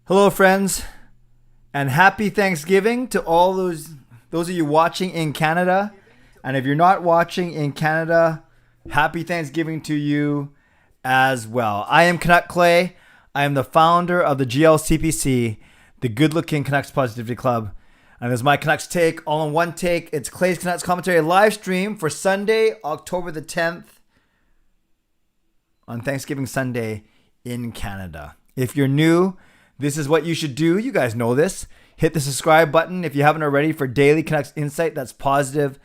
Hello, friends, and happy Thanksgiving to all those of you watching in Canada. And if you're not watching in Canada, happy Thanksgiving to you as well. I am Canuck Clay. I am the founder of the GLCPC, the Good Looking Canucks Positivity Club. And this is my Canucks take, all in one take. It's Clay's Canucks Commentary live stream for Sunday, October the 10th, on Thanksgiving Sunday in Canada. If you're new, this is what you should do. You guys know this. Hit the subscribe button if you haven't already for daily Canucks insight that's positive,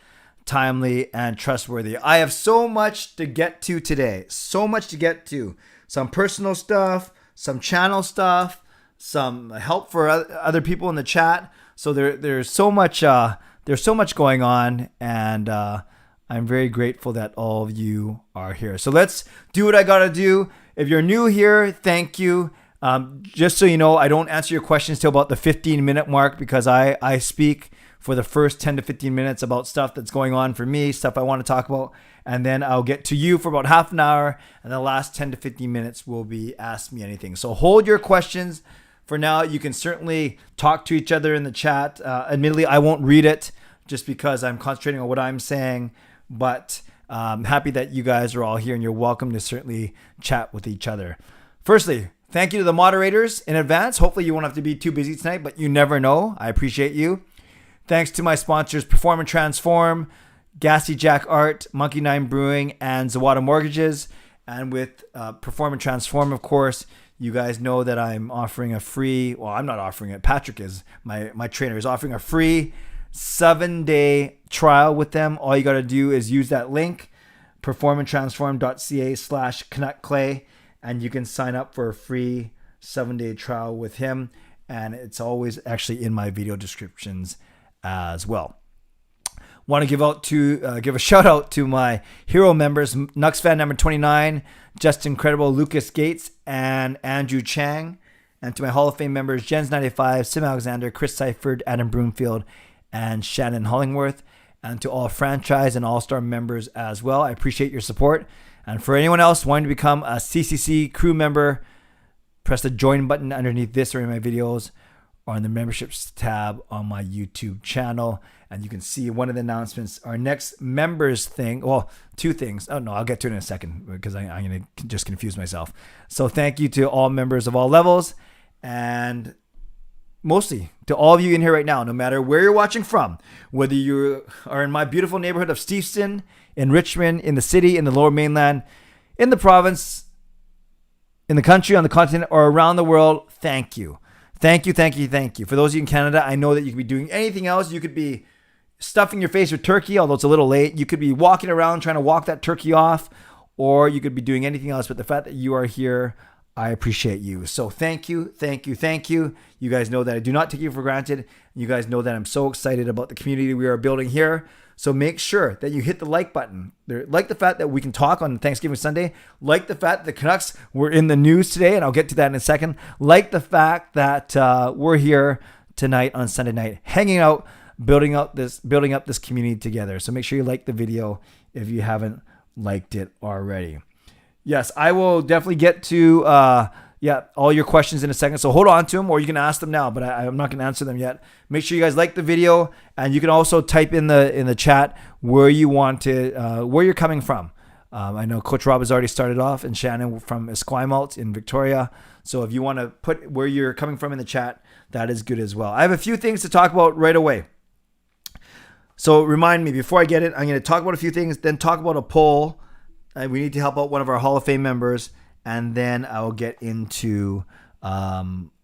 timely, and trustworthy. I have so much to get to today. So much to get to. Some personal stuff, some channel stuff, some help for other people in the chat. So there's so much going on, and I'm very grateful that all of you are here. So let's do what I gotta do. If you're new here, thank you. Just so you know, I don't answer your questions till about the 15-minute mark because I speak for the first 10 to 15 minutes about stuff that's going on for me, stuff I want to talk about, and then I'll get to you for about half an hour, and the last 10 to 15 minutes will be Ask Me Anything. So hold your questions for now. You can certainly talk to each other in the chat. Admittedly, I won't read it just because I'm concentrating on what I'm saying, but I'm happy that you guys are all here, and you're welcome to certainly chat with each other. Firstly, thank you to the moderators in advance. Hopefully you won't have to be too busy tonight, but you never know. I appreciate you. Thanks to my sponsors, Perform and Transform, Gassy Jack Art, Monkey 9 Brewing, and Zawada Mortgages. And with Perform and Transform, of course, you guys know that I'm offering a free, well, I'm not offering it. Patrick is, my trainer, is offering a free 7-day trial with them. All you got to do is use that link, performandtransform.ca/CanuckClay. And you can sign up for a free 7-day trial with him. And it's always actually in my video descriptions as well. Want to give a shout out to my hero members, nucksfan number 29, Justin Credible, Lucas Gates, and Andrew Chang. And to my Hall of Fame members, Jens95, simalexander, Chris Seifried, Adam Broomfield, and Shannon Hollingworth. And to all franchise and all-star members as well. I appreciate your support. And for anyone else wanting to become a CCC Crew member, press the join button underneath this or in my videos or on the memberships tab on my YouTube channel. And you can see one of the announcements, our next members thing. Well, two things. Oh, no, I'll get to it in a second because I'm going to just confuse myself. So thank you to all members of all levels, and mostly to all of you in here right now, no matter where you're watching from, whether you are in my beautiful neighborhood of Steveston, in Richmond, in the city, in the Lower Mainland, in the province, in the country, on the continent, or around the world, thank you. Thank you, thank you, thank you. For those of you in Canada, I know that you could be doing anything else. You could be stuffing your face with turkey, although it's a little late. You could be walking around trying to walk that turkey off, or you could be doing anything else. But the fact that you are here, I appreciate you. So thank you, thank you, thank you. You guys know that I do not take you for granted. You guys know that I'm so excited about the community we are building here. So make sure that you hit the like button. Like the fact that we can talk on Thanksgiving Sunday. Like the fact that the Canucks were in the news today, and I'll get to that in a second. Like the fact that we're here tonight on Sunday night, hanging out, building up this community together. So make sure you like the video if you haven't liked it already. Yes, I will definitely get to all your questions in a second. So hold on to them, or you can ask them now, but I'm not going to answer them yet. Make sure you guys like the video, and you can also type in the chat where you want to, where you're coming from. I know Coach Rob has already started off, and Shannon from Esquimalt in Victoria. So if you want to put where you're coming from in the chat, that is good as well. I have a few things to talk about right away. So remind me, before I get it, I'm going to talk about a few things, then talk about a poll. We need to help out one of our Hall of Fame members, and then I'll get into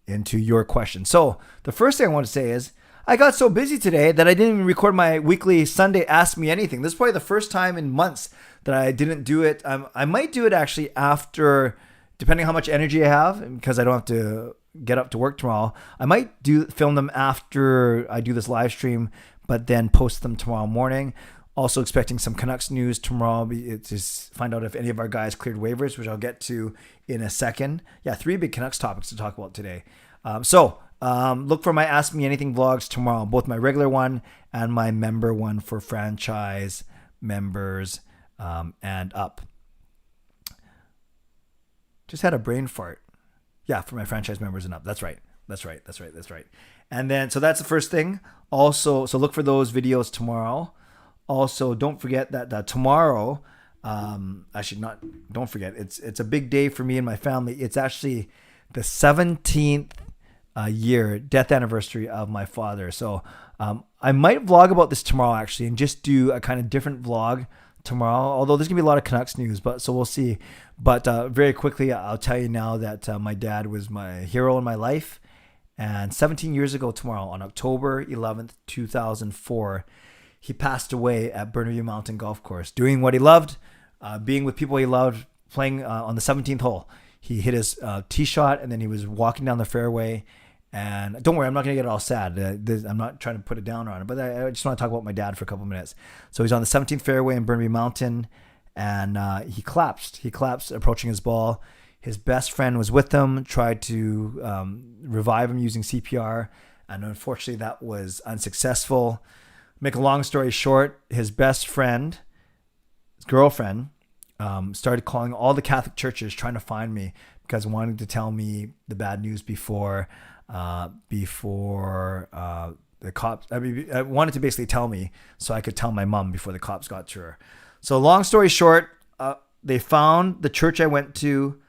your question. So the first thing I want to say is I got so busy today that I didn't even record my weekly Sunday Ask Me Anything. This is probably the first time in months that I didn't do it. I might do it actually after, depending how much energy I have, because I don't have to get up to work tomorrow. I might film them after I do this live stream, but then post them tomorrow morning. Also expecting some Canucks news tomorrow to find out if any of our guys cleared waivers, which I'll get to in a second. Yeah, 3 big Canucks topics to talk about today. Look for my Ask Me Anything vlogs tomorrow, both my regular one and my member one for franchise members and up. Just had a brain fart. Yeah, for my franchise members and up. That's right. That's right. And then, so that's the first thing. Also, so look for those videos tomorrow. Also, don't forget that tomorrow, don't forget, it's a big day for me and my family. It's actually the 17th year death anniversary of my father. So I might vlog about this tomorrow actually, and just do a kind of different vlog tomorrow. Although there's gonna be a lot of Canucks news, but so we'll see. But very quickly, I'll tell you now that my dad was my hero in my life. And 17 years ago tomorrow, on October 11th, 2004, he passed away at Broomfield Mountain Golf Course, doing what he loved, being with people he loved, playing on the 17th hole. He hit his tee shot, and then he was walking down the fairway. And don't worry, I'm not going to get all sad. I'm not trying to put it down on it, but I just want to talk about my dad for a couple minutes. So he's on the 17th fairway in Broomfield Mountain, and he collapsed. He collapsed approaching his ball. His best friend was with him, tried to revive him using CPR, and unfortunately that was unsuccessful. Make a long story short, his best friend, his girlfriend, started calling all the Catholic churches trying to find me because wanting to tell me the bad news before the cops. I wanted to basically tell me so I could tell my mom before the cops got to her. So long story short, they found the church I went to.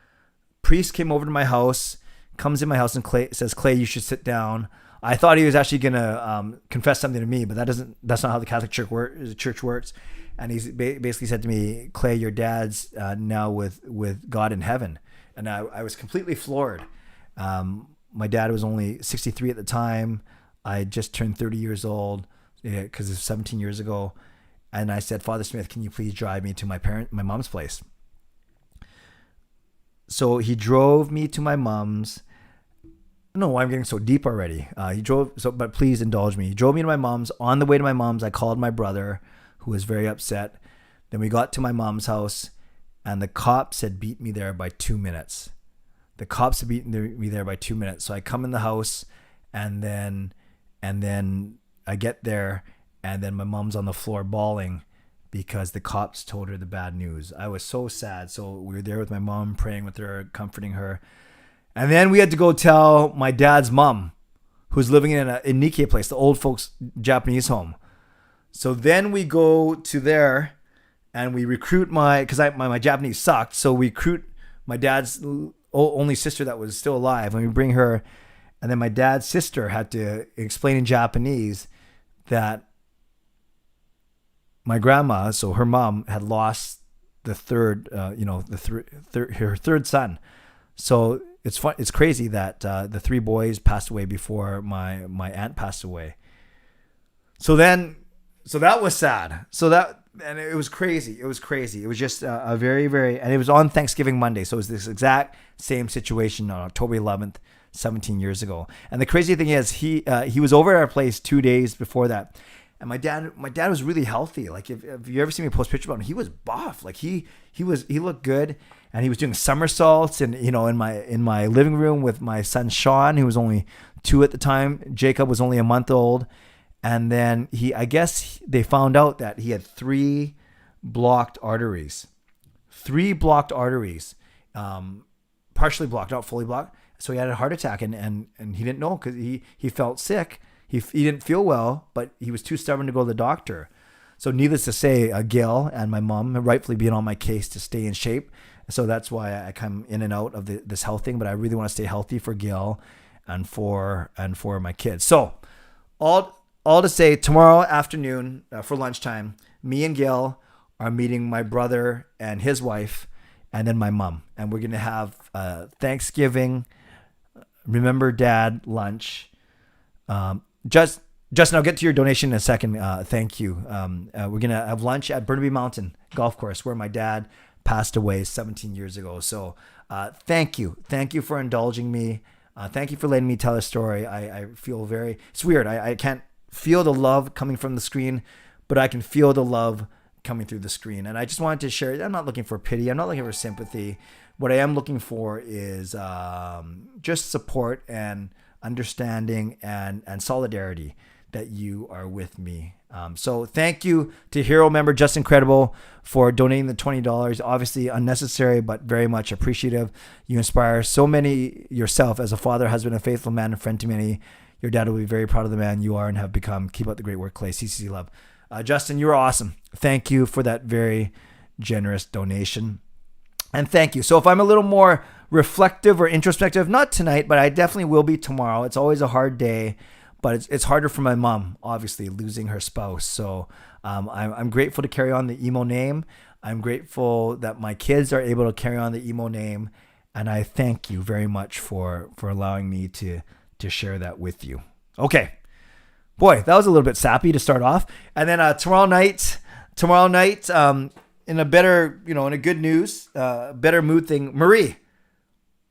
Priest came over to my house, comes in my house, and says, "Clay, you should sit down." I thought he was actually gonna confess something to me, but that's not how the Catholic Church works. And he basically said to me, "Clay, your dad's now with God in heaven." And I was completely floored. My dad was only 63 at the time. I had just turned 30 years old because it's 17 years ago. And I said, "Father Smith, can you please drive me to my mom's place?" So he drove me to my mom's. I don't know why I'm getting so deep already. But please indulge me. He drove me to my mom's. On the way to my mom's, I called my brother, who was very upset. Then we got to my mom's house, and the cops had beat me there by 2 minutes. The cops had beaten me there by 2 minutes. So I come in the house, and then I get there, and then my mom's on the floor bawling because the cops told her the bad news. I was so sad. So we were there with my mom, praying with her, comforting her. And then we had to go tell my dad's mom, who's living in a Nikkei place, the old folks Japanese home. So then we go to there and we recruit because my Japanese sucked. So we recruit my dad's only sister that was still alive, and we bring her. And then my dad's sister had to explain in Japanese that my grandma, so her mom, had lost her third son. So it's fun. It's crazy that the three boys passed away before my aunt passed away. So that was sad. And it was crazy. It was just a very, very, and it was on Thanksgiving Monday. So it was this exact same situation on October 11th, 17 years ago. And the crazy thing is he was over at our place 2 days before that. And my dad was really healthy. Like if you ever see me post pictures about him, he was buff. Like he looked good, and he was doing somersaults and in my living room with my son Sean, who was only 2 at the time. Jacob was only a month old. And then I guess they found out that he had 3 blocked arteries. 3 blocked arteries. Partially blocked, not fully blocked. So he had a heart attack, and he didn't know because he felt sick. He didn't feel well, but he was too stubborn to go to the doctor. So needless to say, Gail and my mom have rightfully been on my case to stay in shape. So that's why I come in and out of this health thing. But I really want to stay healthy for Gail and for my kids. So all to say, tomorrow afternoon for lunchtime, me and Gail are meeting my brother and his wife, and then my mom. And we're going to have Thanksgiving, Remember Dad lunch. Justin, I'll get to your donation in a second. Thank you. We're going to have lunch at Broomfield Mountain Golf Course, where my dad passed away 17 years ago. So thank you. Thank you for indulging me. Thank you for letting me tell a story. I feel it's weird. I can't feel the love coming from the screen, but I can feel the love coming through the screen. And I just wanted to share. I'm not looking for pity. I'm not looking for sympathy. What I am looking for is just support and understanding and solidarity, that you are with me So thank you to Hero member Just Incredible for donating the $20. Obviously unnecessary, but very much appreciative. You inspire so many yourself as a father, husband, a faithful man, and friend to many. Your dad will be very proud of the man you are and have become. Keep up the great work, Clay. CCC love. Justin, you are awesome. Thank you for that very generous donation. And thank you. So if I'm a little more reflective or introspective, not tonight, but I definitely will be tomorrow. It's always a hard day. But it's harder for my mom, obviously, losing her spouse. So I'm grateful to carry on the emo name. I'm grateful that my kids are able to carry on the emo name. And I thank you very much for allowing me to share that with you. Okay. Boy, that was a little bit sappy to start off. And then tomorrow night, in a better, in a good news, better mood thing, Marie,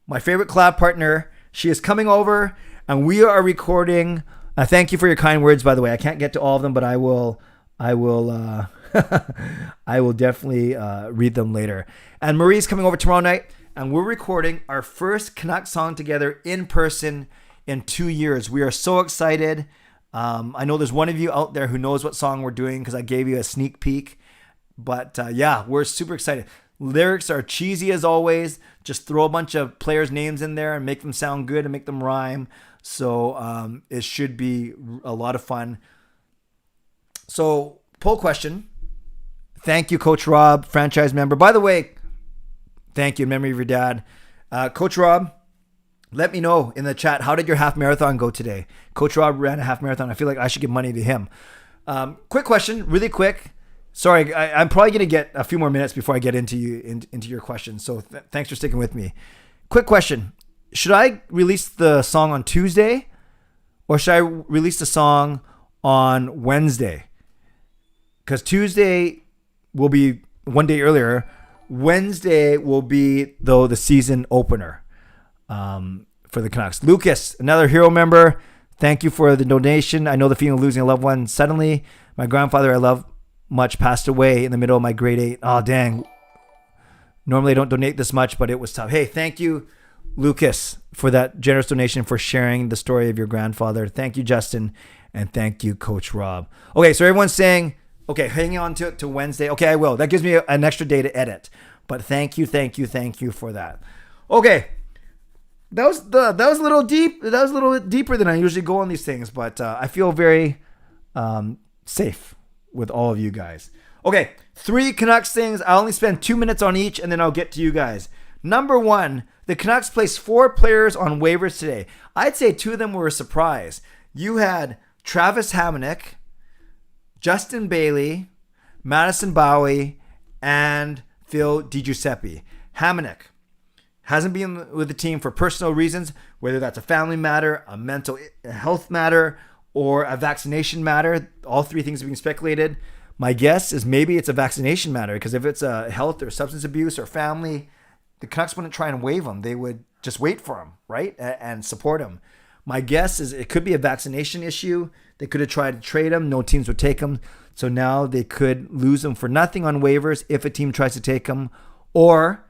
my favorite collab partner, she is coming over and we are recording. Thank you for your kind words, by the way. I can't get to all of them, but I will I will definitely read them later. And Marie's coming over tomorrow night, and we're recording our first Canucks song together in person in 2 years. We are so excited. I know there's one of you out there who knows what song we're doing because I gave you a sneak peek. But yeah, we're super excited. Lyrics are cheesy as always. Just throw a bunch of players' names in there and make them sound good and make them rhyme. So it should be a lot of fun. So poll question. Thank you, Coach Rob, franchise member. By the way, thank you in memory of your dad. Coach Rob, let me know in the chat, how did your half marathon go today? Coach Rob ran a half marathon. I feel like I should give money to him. Quick question, really quick. Sorry, I'm probably going to get a few more minutes before I get into your questions. So thanks for sticking with me. Quick question. Should I release the song on Tuesday or should I release the song on Wednesday? Because Tuesday will be one day earlier. Wednesday will be, though, the season opener for the Canucks. Lucas, another hero member. Thank you for the donation. I know the feeling of losing a loved one suddenly. My grandfather I love much passed away in the middle of my grade 8. Oh, dang. Normally I don't donate this much, but it was tough. Hey, thank you, Lucas, for that generous donation, for sharing the story of your grandfather. Thank you, Justin, and thank you, Coach Rob. Okay, so everyone's saying, okay, hang on to Wednesday. Okay, I will. That gives me an extra day to edit. But thank you for that. Okay, that was a little deep. That was a little bit deeper than I usually go on these things, but I feel very safe with all of you guys. Okay, 3 Canucks things. I'll only spend 2 minutes on each, and then I'll get to you guys. Number 1, the Canucks placed 4 players on waivers today. I'd say 2 of them were a surprise. You had Travis Hamonic, Justin Bailey, Madison Bowie, and Phil DiGiuseppe. Hamonic hasn't been with the team for personal reasons, whether that's a family matter, a mental health matter, or a vaccination matter. All 3 things are being speculated. My guess is maybe it's a vaccination matter, because if it's a health or substance abuse or family, the Canucks wouldn't try and waive him. They would just wait for him, right? And support him. My guess is it could be a vaccination issue. They could have tried to trade him. No teams would take him. So now they could lose him for nothing on waivers if a team tries to take him, or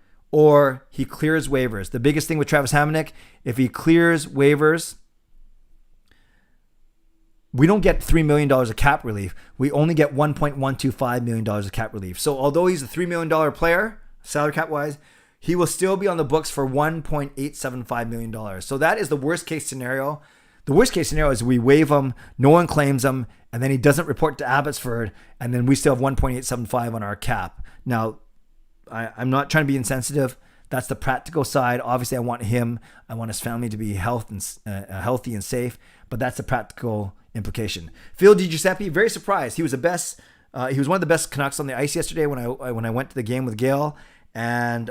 he clears waivers. The biggest thing with Travis Hamonic, if he clears waivers, we don't get $3 million of cap relief. We only get $1.125 million of cap relief. So although he's a $3 million player, salary cap wise, he will still be on the books for $1.875 million. So that is the worst case scenario. The worst case scenario is we waive him, no one claims him, and then he doesn't report to Abbotsford, and then we still have 1.875 on our cap. Now, I'm not trying to be insensitive. That's the practical side. Obviously, I want his family to be healthy and safe, but that's the practical implication. Phil DiGiuseppe, very surprised. He was the best. He was one of the best Canucks on the ice yesterday when I went to the game with Gail. And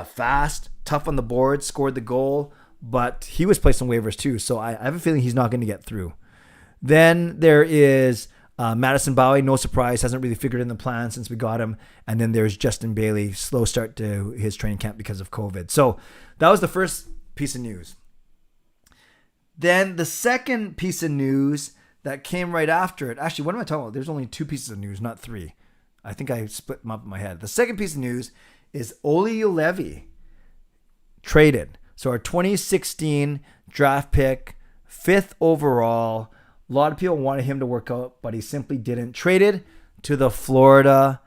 fast, tough on the board, scored the goal, but he was placed on waivers too. So I have a feeling he's not going to get through. Then there is Madison Bowie, no surprise, hasn't really figured in the plan since we got him. And then there's Justin Bailey, slow start to his training camp because of COVID. So that was the first piece of news. Then the second piece of news that came right after it. Actually, what am I talking about? There's only 2 pieces of news, not 3. I think I split them up in my head. The second piece of news is Olli Juolevi traded. So our 2016 draft pick, 5th overall, A lot of people wanted him to work out, but he simply didn't. Traded to the Florida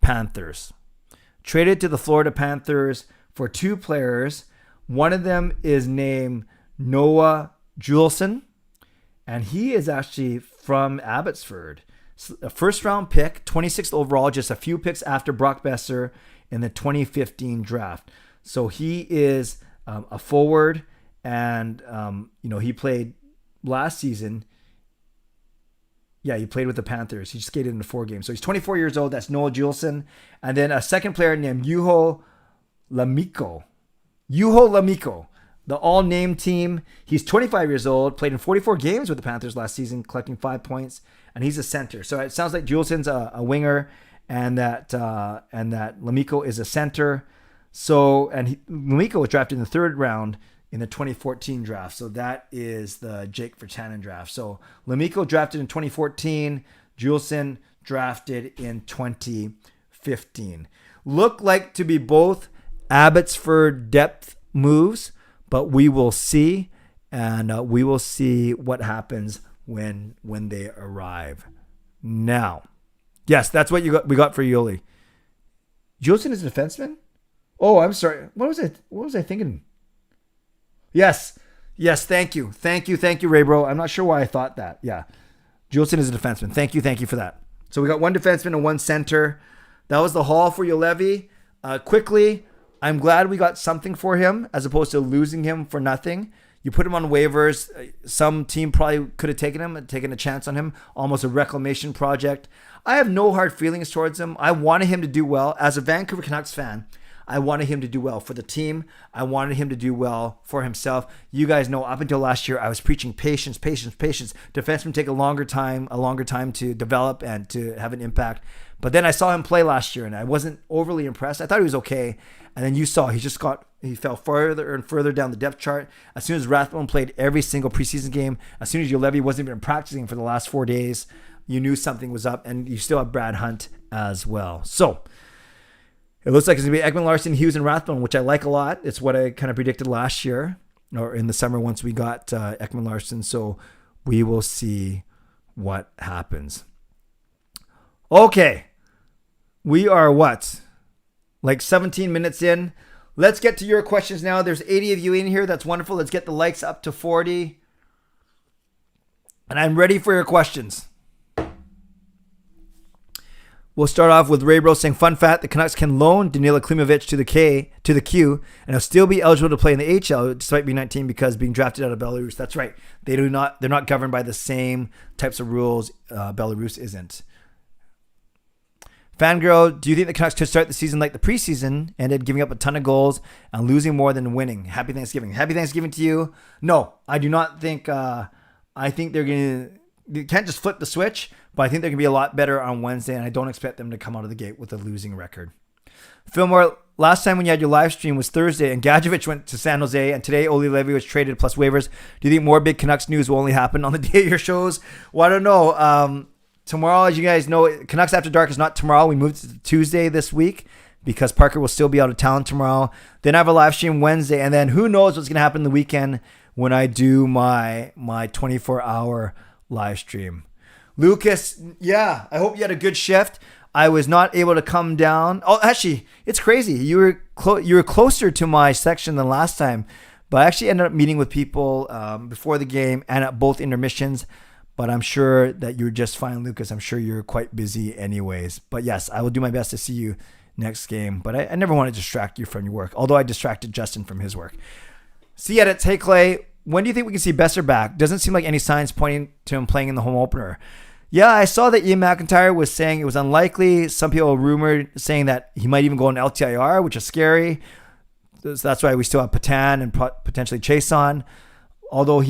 Panthers. Traded to the Florida Panthers for 2 players. One of them is named Noah Juleson, and he is actually from Abbotsford. A first-round pick, 26th overall, just a few picks after Brock Besser in the 2015 draft. So he is a forward, and he played last season. Yeah, he played with the Panthers. He skated in 4 games. So he's 24 years old. That's Noah Juleson. And then a second player named Juho Lamiko. The all-name team. He's 25 years old, played in 44 games with the Panthers last season, collecting 5 points, and he's a center. So it sounds like Juleson's a winger, and that Lamiko is a center. So Lamiko was drafted in the 3rd round in the 2014 draft. So that is the Jake Virtanen draft. So Lamiko drafted in 2014, Juleson drafted in 2015. Look like to be both Abbotsford depth moves, but we will see, and we will see what happens when they arrive. Now, yes, that's what we got for Yuli. Juleson is a defenseman? Oh, I'm sorry. What was I thinking? Yes, thank you, Ray Bro. I'm not sure why I thought that. Yeah, Juleson is a defenseman. Thank you for that. So we got 1 defenseman and 1 center. That was the haul for Julevi. Quickly, I'm glad we got something for him as opposed to losing him for nothing. You put him on waivers. Some team probably could have taken him and taken a chance on him. Almost a reclamation project. I have no hard feelings towards him. I wanted him to do well. As a Vancouver Canucks fan, I wanted him to do well for the team. I wanted him to do well for himself. You guys know up until last year, I was preaching patience. Defensemen take a longer time to develop and to have an impact. But then I saw him play last year and I wasn't overly impressed. I thought he was okay. And then you saw he fell further and further down the depth chart. As soon as Rathbone played every single preseason game, as soon as Julevi wasn't even practicing for the last 4 days, you knew something was up, and you still have Brad Hunt as well. So it looks like it's going to be Ekman Larsson, Hughes, and Rathbone, which I like a lot. It's what I kind of predicted last year or in the summer once we got Ekman Larsson. So we will see what happens. Okay. We are like 17 minutes in. Let's get to your questions now. There's 80 of you in here. That's wonderful. Let's get the likes up to 40. And I'm ready for your questions. We'll start off with Ray Bro saying, fun fact, the Canucks can loan Danila Klimovich to the Q, and he'll still be eligible to play in the HL despite being 19 because being drafted out of Belarus. That's right. They're not governed by the same types of rules Belarus isn't. Fangirl, do you think the Canucks could start the season like the preseason, ended giving up a ton of goals and losing more than winning? Happy Thanksgiving. Happy Thanksgiving to you. No, I do not think, I think you can't just flip the switch, but I think they're going to be a lot better on Wednesday, and I don't expect them to come out of the gate with a losing record. Fillmore, last time when you had your live stream was Thursday, and Gadjevich went to San Jose, and today Oli Levy was traded plus waivers. Do you think more big Canucks news will only happen on the day of your shows? Well, I don't know. Tomorrow, as you guys know, Canucks After Dark is not tomorrow. We moved to Tuesday this week because Parker will still be out of town tomorrow. Then I have a live stream Wednesday, and then who knows what's going to happen the weekend when I do my 24-hour live stream. Lucas, yeah, I hope you had a good shift. I was not able to come down. Oh, actually, it's crazy. You were closer to my section than last time, but I actually ended up meeting with people before the game and at both intermissions. But I'm sure that you're just fine, Lucas. I'm sure you're quite busy anyways. But yes, I will do my best to see you next game. But I never want to distract you from your work, although I distracted Justin from his work. See edits. Hey, Clay, when do you think we can see Besser back? Doesn't seem like any signs pointing to him playing in the home opener. Yeah, I saw that Ian McIntyre was saying it was unlikely. Some people rumored saying that he might even go on LTIR, which is scary. So that's why we still have Patan and potentially Chason. Although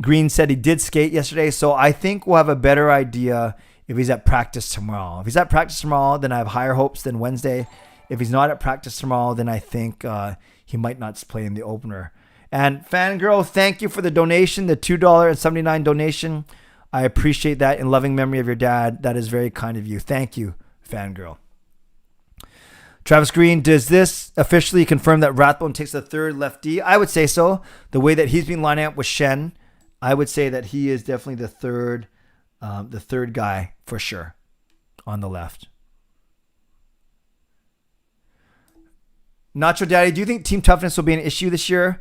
Green said he did skate yesterday, so I think we'll have a better idea if he's at practice tomorrow. If he's at practice tomorrow, then I have higher hopes than Wednesday. If he's not at practice tomorrow, then I think he might not play in the opener. And Fangirl, thank you for the donation, the $2.79 donation. I appreciate that in loving memory of your dad. That is very kind of you. Thank you, Fangirl. Travis Green, does this officially confirm that Rathbone takes the third lefty? I would say so. The way that he's been lining up with Shen I would say that he is definitely the third guy for sure on the left. Nacho Daddy, do you think team toughness will be an issue this year?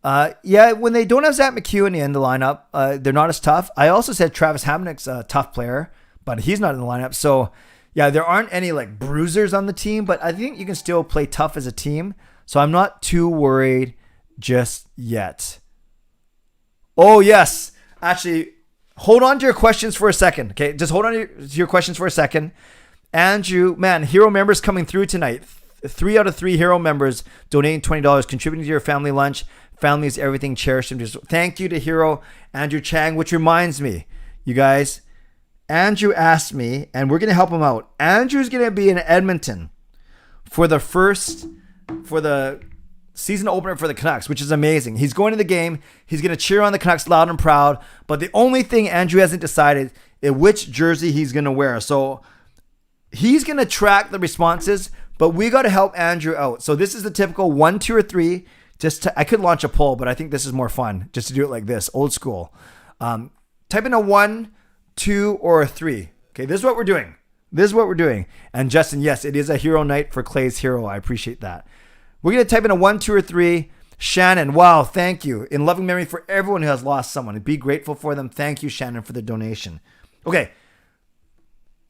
Yeah, when they don't have Zach McEwen in the lineup, they're not as tough. I also said Travis Hamonick's a tough player, but he's not in the lineup. So, yeah, there aren't any like bruisers on the team, but I think you can still play tough as a team. So I'm not too worried just yet. Oh, yes. Actually, hold on to your questions for a second. Okay, just hold on to your questions for a second. Andrew, man, Hero members coming through tonight. 3 out of 3 Hero members donating $20, contributing to your family lunch. Family is everything. Cherish them. Just thank you to Hero Andrew Chang, which reminds me, you guys, Andrew asked me, and we're going to help him out. Andrew's going to be in Edmonton for the season opener for the Canucks, which is amazing. He's going to the game. He's going to cheer on the Canucks loud and proud. But the only thing Andrew hasn't decided is which jersey he's going to wear. So he's going to track the responses, but we got to help Andrew out. So this is the typical 1, 2, or 3. I could launch a poll, but I think this is more fun just to do it like this, old school. Type in a 1, 2, or a 3. Okay, this is what we're doing. And Justin, yes, it is a hero night for Clay's Hero. I appreciate that. We're going to type in a 1, 2, or 3. Shannon, wow, thank you. In loving memory for everyone who has lost someone. Be grateful for them. Thank you, Shannon, for the donation. Okay.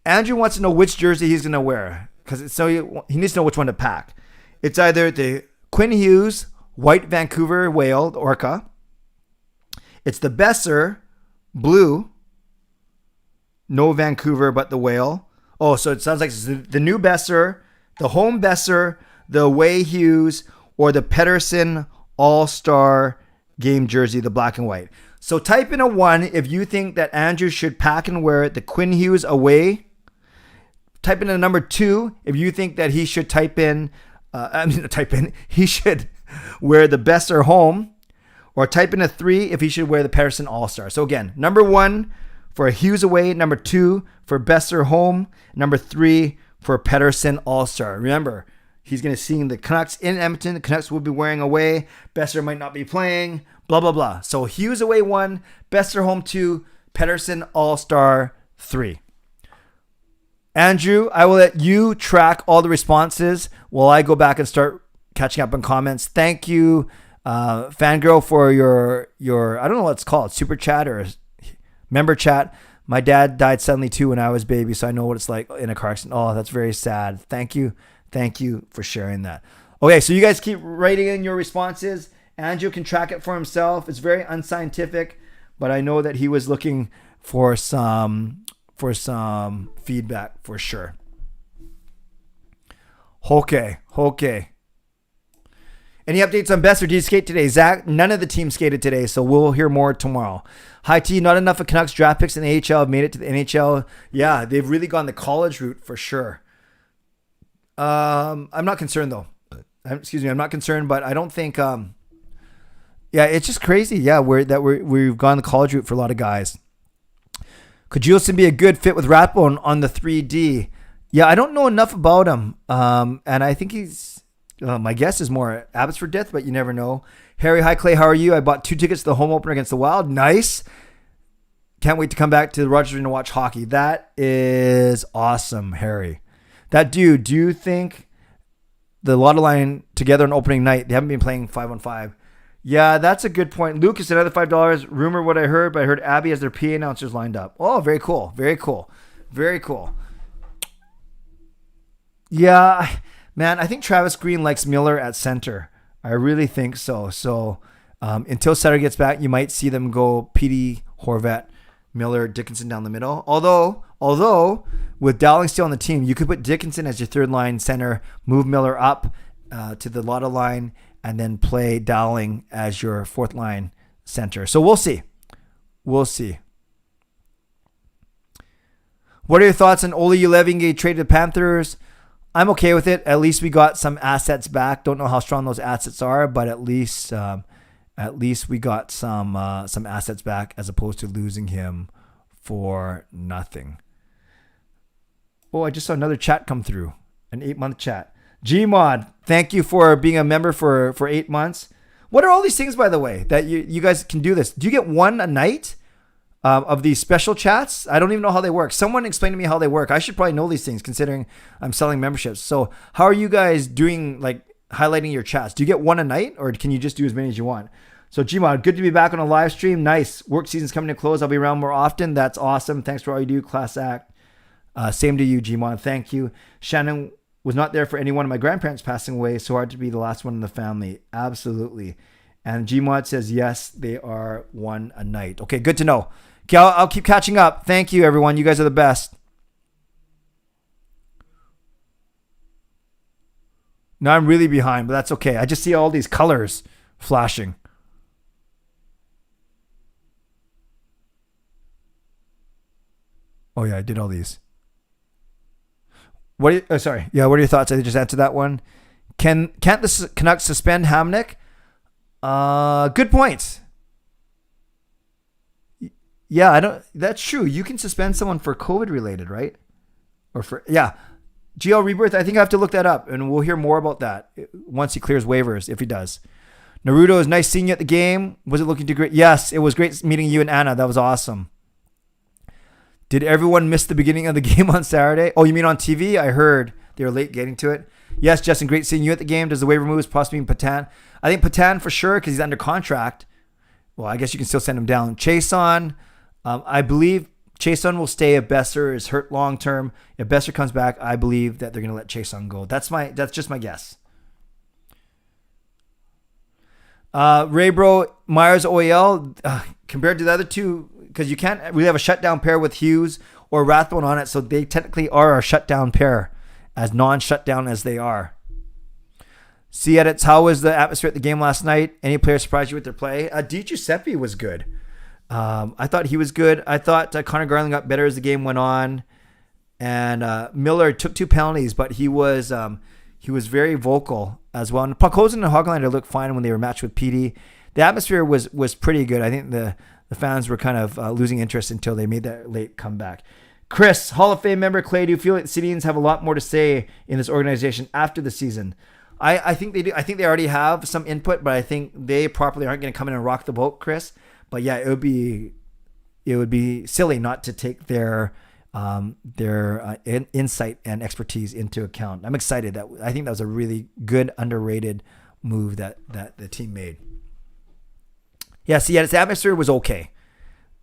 Andrew wants to know which jersey he's going to wear, because he needs to know which one to pack. It's either the Quinn Hughes White Vancouver Whale, Orca. It's the Besser Blue. No Vancouver, but the Whale. Oh, so it sounds like it's the new Besser, the home Besser, the away Hughes, or the Pedersen All-Star game jersey, the black and white. So type in a 1 if you think that Andrew should pack and wear the Quinn Hughes away. Type in a number 2 if you think that he should he should wear the Besser home, or type in a 3 if he should wear the Pedersen All-Star. So again, number 1 for Hughes away, number 2 for Besser home, number 3 for Pedersen All-Star. Remember, he's going to see the Canucks in Edmonton. The Canucks will be wearing away. Besser might not be playing, blah, blah, blah. So Hughes away 1, Besser home 2, Pedersen All-Star 3. Andrew, I will let you track all the responses while I go back and start catching up on comments. Thank you, Fangirl, for your I don't know what it's called, super chat or member chat. My dad died suddenly too when I was a baby, so I know what it's like in a car accident. Oh, that's very sad. Thank you for sharing that. Okay, so you guys keep writing in your responses. Andrew can track it for himself. It's very unscientific, but I know that he was looking for some feedback for sure. Okay. Any updates on Besser? Did he skate today? Zach, none of the team skated today, so we'll hear more tomorrow. Hi T, not enough of Canucks draft picks in the AHL have made it to the NHL. Yeah, they've really gone the college route for sure. I'm not concerned though. I'm not concerned, but I don't think. Yeah, it's just crazy. Yeah, we've gone the college route for a lot of guys. Could Juleson be a good fit with Rathbone on the 3D? Yeah, I don't know enough about him, and I think he's. My guess is more Abbotsford Death, but you never know. Harry, hi Clay, how are you? I bought 2 tickets to the home opener against the Wild. Nice. Can't wait to come back to the Rogers Arena to watch hockey. That is awesome, Harry. That dude, do you think the Lotto line together on opening night, they haven't been playing 5-on-5? Yeah, that's a good point. Lucas, another $5. Rumor what I heard, but I heard Abby has their PA announcers lined up. Oh, very cool. Yeah, man, I think Travis Green likes Miller at center. I really think so. So until Sutter gets back, you might see them go PD, Horvat, Miller, Dickinson down the middle. Although with Dowling still on the team, you could put Dickinson as your third line center, move Miller up to the Lotto line, and then play Dowling as your fourth line center. So we'll see. What are your thoughts on Ole Ulevi getting traded to the Panthers? I'm okay with it. At least we got some assets back. Don't know how strong those assets are, but at least we got some assets back as opposed to losing him for nothing. Oh, I just saw another chat come through. An 8-month chat. Gmod, thank you for being a member for 8 months. What are all these things, by the way, that you guys can do this? Do you get one a night of these special chats? I don't even know how they work. Someone explain to me how they work. I should probably know these things considering I'm selling memberships. So how are you guys doing, like highlighting your chats? Do you get one a night or can you just do as many as you want? So Gmod, good to be back on a live stream. Nice. Work season's coming to close. I'll be around more often. That's awesome. Thanks for all you do. Class act. Same to you, Gmod. Thank you. Shannon was not there for any one of my grandparents passing away. So hard to be the last one in the family. Absolutely. And Gmod says, yes, they are one a night. Okay, good to know. Okay, I'll keep catching up. Thank you, everyone. You guys are the best. Now I'm really behind, but that's okay. I just see all these colors flashing. Oh, yeah, I did all these. What are your thoughts? I just answered that one. Can't the Canucks suspend Hamnick? Good points. Yeah, that's true. You can suspend someone for COVID related, right? GL Rebirth, I think I have to look that up and we'll hear more about that once he clears waivers, if he does. Naruto, is nice seeing you at the game. Was it looking too great? Yes, it was great meeting you and Anna. That was awesome. Did everyone miss the beginning of the game on Saturday? Oh, you mean on TV? I heard they were late getting to it. Yes, Justin, great seeing you at the game. Does the waiver moves possibly mean Patan? I think Patan for sure because he's under contract. Well, I guess you can still send him down. Chason, I believe Chason will stay if Besser is hurt long term. If Besser comes back, I believe that they're going to let Chason go. That's just my guess. Ray Bro, Myers OEL, compared to the other two, because you can't really have a shutdown pair with Hughes or Rathbone on it, so they technically are a shutdown pair, as non-shutdown as they are. C edits, how was the atmosphere at the game last night? Any players surprised you with their play? Di Giuseppe was good. I thought he was good. I thought Connor Garland got better as the game went on, and Miller took 2 penalties, but he was very vocal as well. And Podkolzin and Hoglander looked fine when they were matched with PD. The atmosphere was pretty good. I think the fans were kind of losing interest until they made that late comeback. Chris, Hall of Fame member Clay, do you feel like the Citians have a lot more to say in this organization after the season? I think they do. I think they already have some input, but I think they properly aren't going to come in and rock the boat, Chris. But yeah, it would be silly not to take their insight and expertise into account. I'm excited. I think that was a really good, underrated move that the team made. Yeah, see, the atmosphere was okay.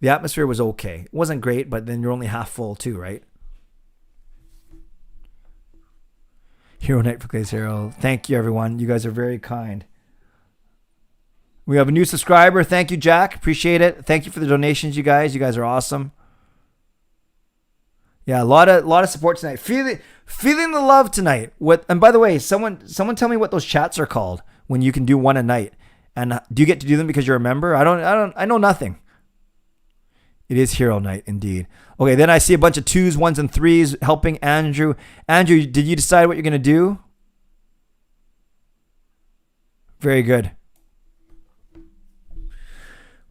The atmosphere was okay. It wasn't great, but then you're only half full too, right? Hero Night for Glaze Hero. Thank you, everyone. You guys are very kind. We have a new subscriber. Thank you, Jack. Appreciate it. Thank you for the donations, you guys. You guys are awesome. Yeah, a lot of support tonight. Feeling the love tonight. And by the way, someone tell me what those chats are called when you can do one a night. And do you get to do them because you're a member? I know nothing. It is Hero Night indeed. Okay, then I see a bunch of 2s, 1s, and 3s helping Andrew. Andrew, did you decide what you're going to do? Very good.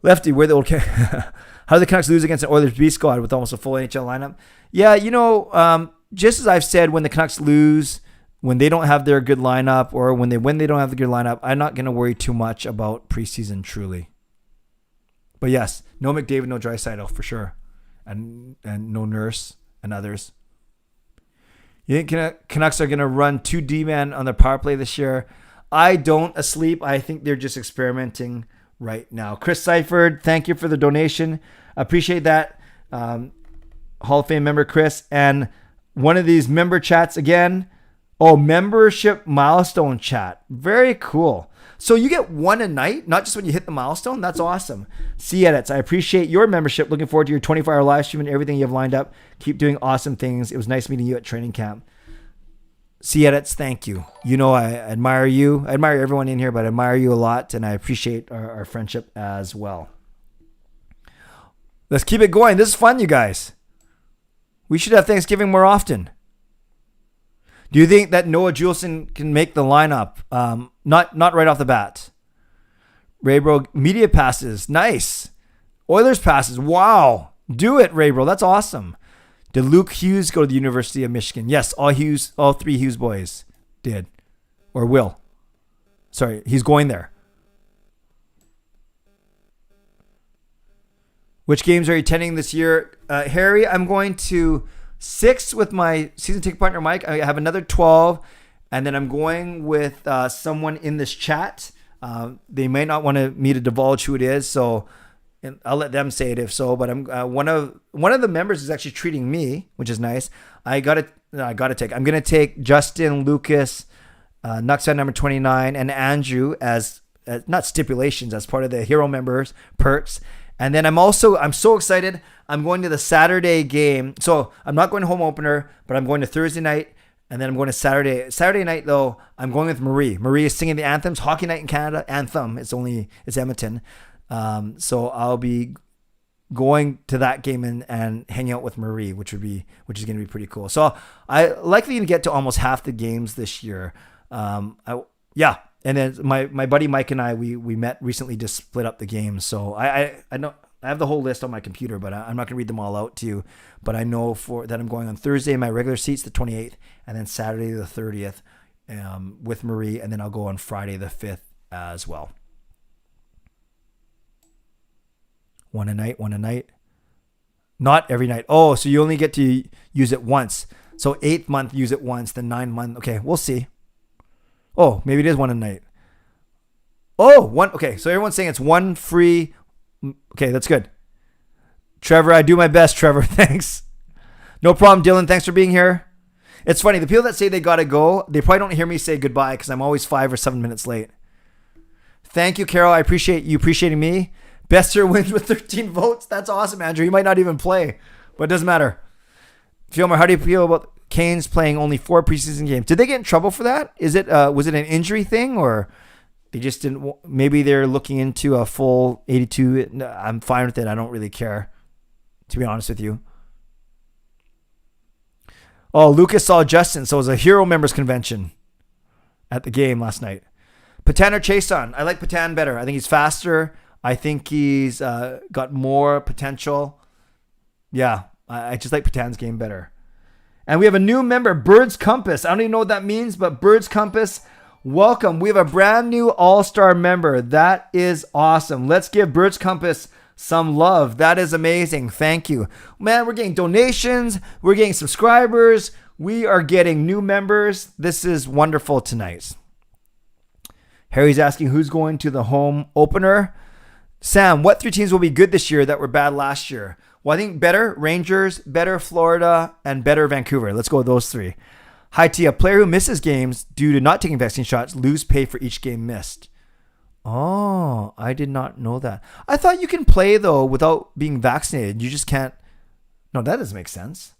Lefty, where the old how do the Canucks lose against an Oilers B squad with almost a full NHL lineup? Yeah, just as I've said, when the Canucks lose, when they don't have their good lineup, or when they win, they don't have the good lineup, I'm not going to worry too much about preseason, truly. But yes, no McDavid, no Draisaitl for sure, and no Nurse and others. You think Canucks are going to run 2 D-man on their power play this year? I don't asleep. I think they're just experimenting right now. Chris Seifried, thank you for the donation. Appreciate that. Hall of Fame member Chris. And one of these member chats again. Oh, membership milestone chat. Very cool. So you get one a night, not just when you hit the milestone. That's awesome. C edits, I appreciate your membership. Looking forward to your 24-hour live stream and everything you have lined up. Keep doing awesome things. It was nice meeting you at training camp. C edits, thank you. You know I admire you. I admire everyone in here, but I admire you a lot, and I appreciate our friendship as well. Let's keep it going. This is fun, you guys. We should have Thanksgiving more often. Do you think that Noah Juleson can make the lineup? Not right off the bat. Raybro, media passes. Nice. Oilers passes. Wow. Do it, Raybro. That's awesome. Did Luke Hughes go to the University of Michigan? Yes, all 3 Hughes boys did. Or will. Sorry, he's going there. Which games are you attending this year? Harry, I'm going to 6 with my season ticket partner, Mike. I have another 12. And then I'm going with someone in this chat. They might not want me to divulge who it is. So I'll let them say it if so. But I'm one of the members is actually treating me, which is nice. I'm going to take Justin, Lucas, nucksfan number 29, and Andrew as not stipulations, as part of the hero members perks. And then I'm so excited. I'm going to the Saturday game. So I'm not going to home opener, but I'm going to Thursday night. And then I'm going to Saturday. Saturday night, though, I'm going with Marie. Marie is singing the anthems. Hockey Night in Canada. Anthem. It's Edmonton. So I'll be going to that game and hanging out with Marie, which is going to be pretty cool. So I likely to get to almost half the games this year. And then my buddy Mike and I, we met recently to split up the games. So I know I have the whole list on my computer, but I'm not going to read them all out to you. But I know that I'm going on Thursday, my regular seats, the 28th, and then Saturday the 30th with Marie, and then I'll go on Friday the 5th as well. One a night. Not every night. Oh, so you only get to use it once. So 8th month, use it once. The 9th month, okay, we'll see. Oh, maybe it is one a night. Oh, one. Okay, so everyone's saying it's one free. Okay, that's good. Trevor, I do my best, Trevor. Thanks. No problem, Dylan. Thanks for being here. It's funny. The people that say they got to go, they probably don't hear me say goodbye because I'm always 5 or 7 minutes late. Thank you, Carol. I appreciate you appreciating me. Bester wins with 13 votes. That's awesome, Andrew. You might not even play, but it doesn't matter. Filmer, how do you feel about Canes playing only 4 preseason games? Did they get in trouble for that? Was it an injury thing, or they just didn't? Maybe they're looking into a full 82. I'm fine with it. I don't really care, to be honest with you. Oh, Lucas saw Justin, so it was a hero members convention at the game last night. Patan or Chason? I like Patan better. I think he's faster. I think he's got more potential. Yeah, I just like Patan's game better. And we have a new member, Bird's Compass. I don't even know what that means, but Bird's Compass, welcome. We have a brand new all-star member. That is awesome. Let's give Bird's Compass some love. That is amazing. Thank you. Man, we're getting donations. We're getting subscribers. We are getting new members. This is wonderful tonight. Harry's asking who's going to the home opener. Sam, what 3 teams will be good this year that were bad last year? Well, I think better Rangers, better Florida, and better Vancouver. Let's go with those 3. Hi, T. A player who misses games due to not taking vaccine shots lose pay for each game missed. Oh, I did not know that. I thought you can play, though, without being vaccinated. You just can't. No, that doesn't make sense.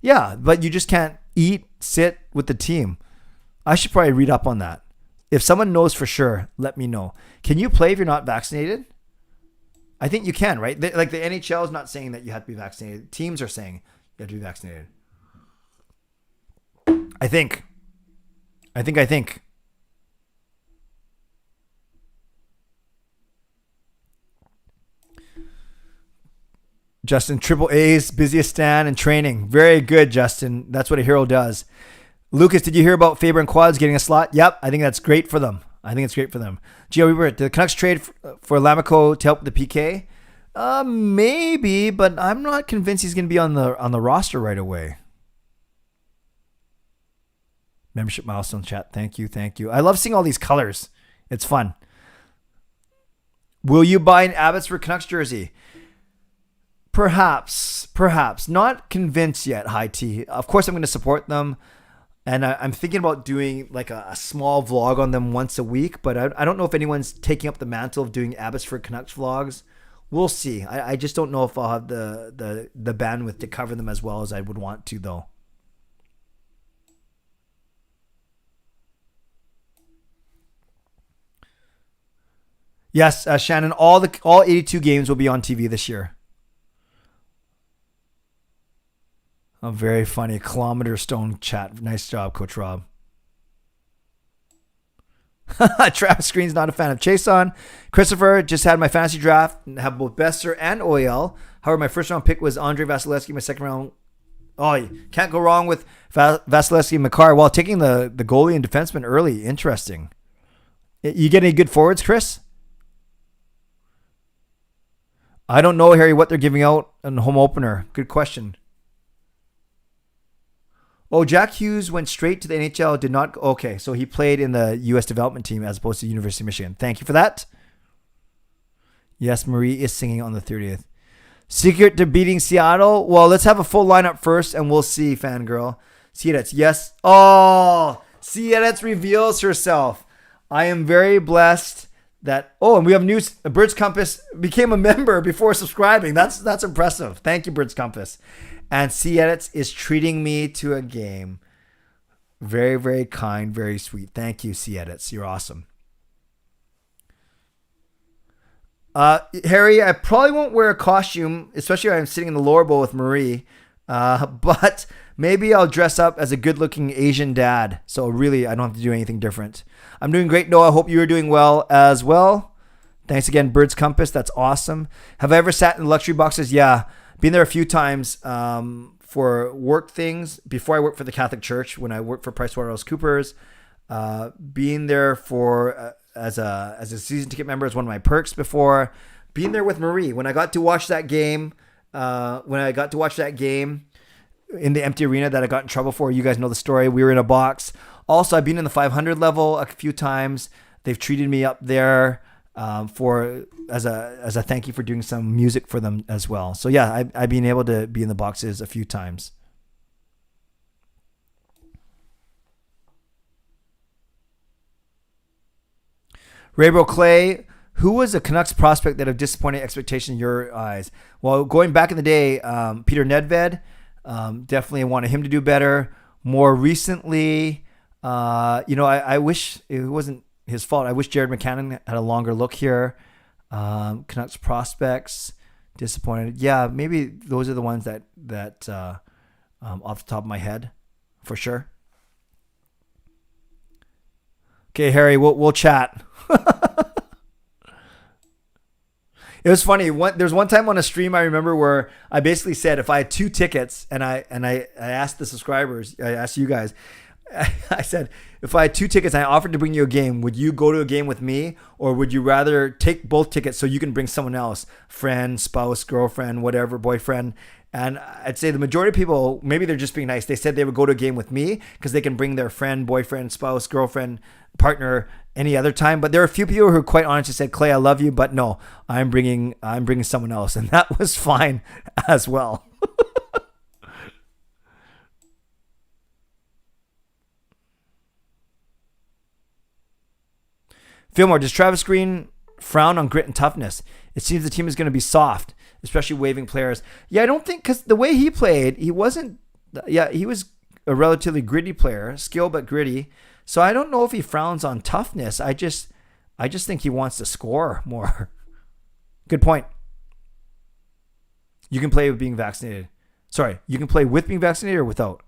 Yeah, but you just can't eat, sit with the team. I should probably read up on that. If someone knows for sure, let me know. Can you play if you're not vaccinated? I think you can, right? Like the NHL is not saying that you have to be vaccinated. Teams are saying you have to be vaccinated. I think. Justin, triple A's, busiest stand and training. Very good, Justin. That's what a hero does. Lucas, did you hear about Faber and Quads getting a slot? Yep, I think that's great for them. Gio Weaver, did the Canucks trade for Lamico to help the PK? Maybe, but I'm not convinced he's going to be on the roster right away. Membership milestone chat. Thank you. I love seeing all these colors. It's fun. Will you buy an Abbotsford Canucks jersey? Perhaps. Not convinced yet, High T. Of course, I'm going to support them. And I'm thinking about doing like a small vlog on them once a week, but I don't know if anyone's taking up the mantle of doing Abbotsford Canucks vlogs. We'll see. I just don't know if I'll have the bandwidth to cover them as well as I would want to, though. Yes, Shannon, all 82 games will be on TV this year. Oh, very funny. Kilometer Stone chat. Nice job, Coach Rob. Travis Green's not a fan of Chason. Christopher, just had my fantasy draft. Have both Bester and OEL. However, my first round pick was Andre Vasilevsky. My second round. Oh, you can't go wrong with Vasilevsky and Makar while taking the goalie and defenseman early. Interesting. You get any good forwards, Chris? I don't know, Harry, what they're giving out in the home opener. Good question. Oh, Jack Hughes went straight to the NHL. Did not. Okay, so he played in the U.S. development team as opposed to University of Michigan. Thank you for that. Yes, Marie is singing on the 30th. Secret to beating Seattle? Well, let's have a full lineup first, and we'll see, fangirl. Siedetz, yes. Oh, Siedetz reveals herself. I am very blessed that... Oh, and we have news. Birds Compass became a member before subscribing. That's impressive. Thank you, Birds Compass. And Siedetz is treating me to a game. Very, very kind, very sweet. Thank you, Siedetz. You're awesome. Harry, I probably won't wear a costume, especially when I'm sitting in the lower bowl with Marie. But maybe I'll dress up as a good-looking Asian dad. So really, I don't have to do anything different. I'm doing great, Noah. I hope you're doing well as well. Thanks again, Birds Compass. That's awesome. Have I ever sat in luxury boxes? Yeah. Been there a few times for work things. Before I worked for the Catholic Church, when I worked for PricewaterhouseCoopers, being there for as a season ticket member is one of my perks before. Being there with Marie when I got to watch that game, in the empty arena that I got in trouble for. You guys know the story. We were in a box. Also, I've been in the 500 level a few times. They've treated me up there as a thank you for doing some music for them as well. So yeah, I've been able to be in the boxes a few times. Raybro Clay, who was a Canucks prospect that have disappointed expectation in your eyes? Well, going back in the day, Peter Nedved, definitely wanted him to do better. More recently, I wish it wasn't his fault. I wish Jared McCannon had a longer look here. Canucks prospects, disappointed. Yeah, maybe those are the ones that off the top of my head, for sure. Okay, Harry, we'll chat. It was funny. There's one time on a stream I remember where I basically said if I had 2 tickets, and I asked the subscribers, I asked you guys, I said if I had 2 tickets and I offered to bring you a game, would you go to a game with me, or would you rather take both tickets so you can bring someone else, friend, spouse, girlfriend, whatever, boyfriend? And I'd say the majority of people, maybe they're just being nice. They said they would go to a game with me because they can bring their friend, boyfriend, spouse, girlfriend, partner any other time. But there are a few people who quite honestly said, Clay, I love you, but no, I'm bringing someone else. And that was fine as well. Fillmore, does Travis Green frown on grit and toughness? It seems the team is going to be soft, especially waiving players. Yeah, I don't think, because the way he played, he was a relatively gritty player, skill but gritty. So I don't know if he frowns on toughness. I just think he wants to score more. Good point. You can play with being vaccinated. Sorry, you can play with being vaccinated or without.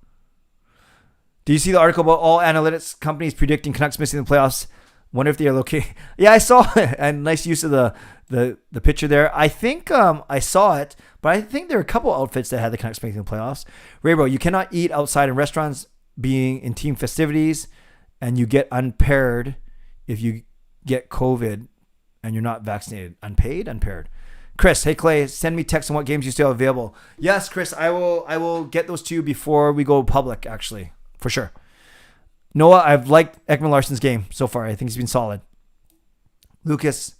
Do you see the article about all analytics companies predicting Canucks missing the playoffs? Wonder if they are located. Yeah, I saw it. And nice use of the picture there. I think I saw it, but I think there are a couple outfits that had the Canucks making the playoffs. Raybro, you cannot eat outside in restaurants being in team festivities, and you get unpaired if you get COVID and you're not vaccinated. Unpaid, unpaired. Chris, hey Clay, send me text on what games you still have available. Yes, Chris, I will get those to you before we go public, actually, for sure. Noah, I've liked Ekman Larsson's game so far. I think he's been solid. Lucas,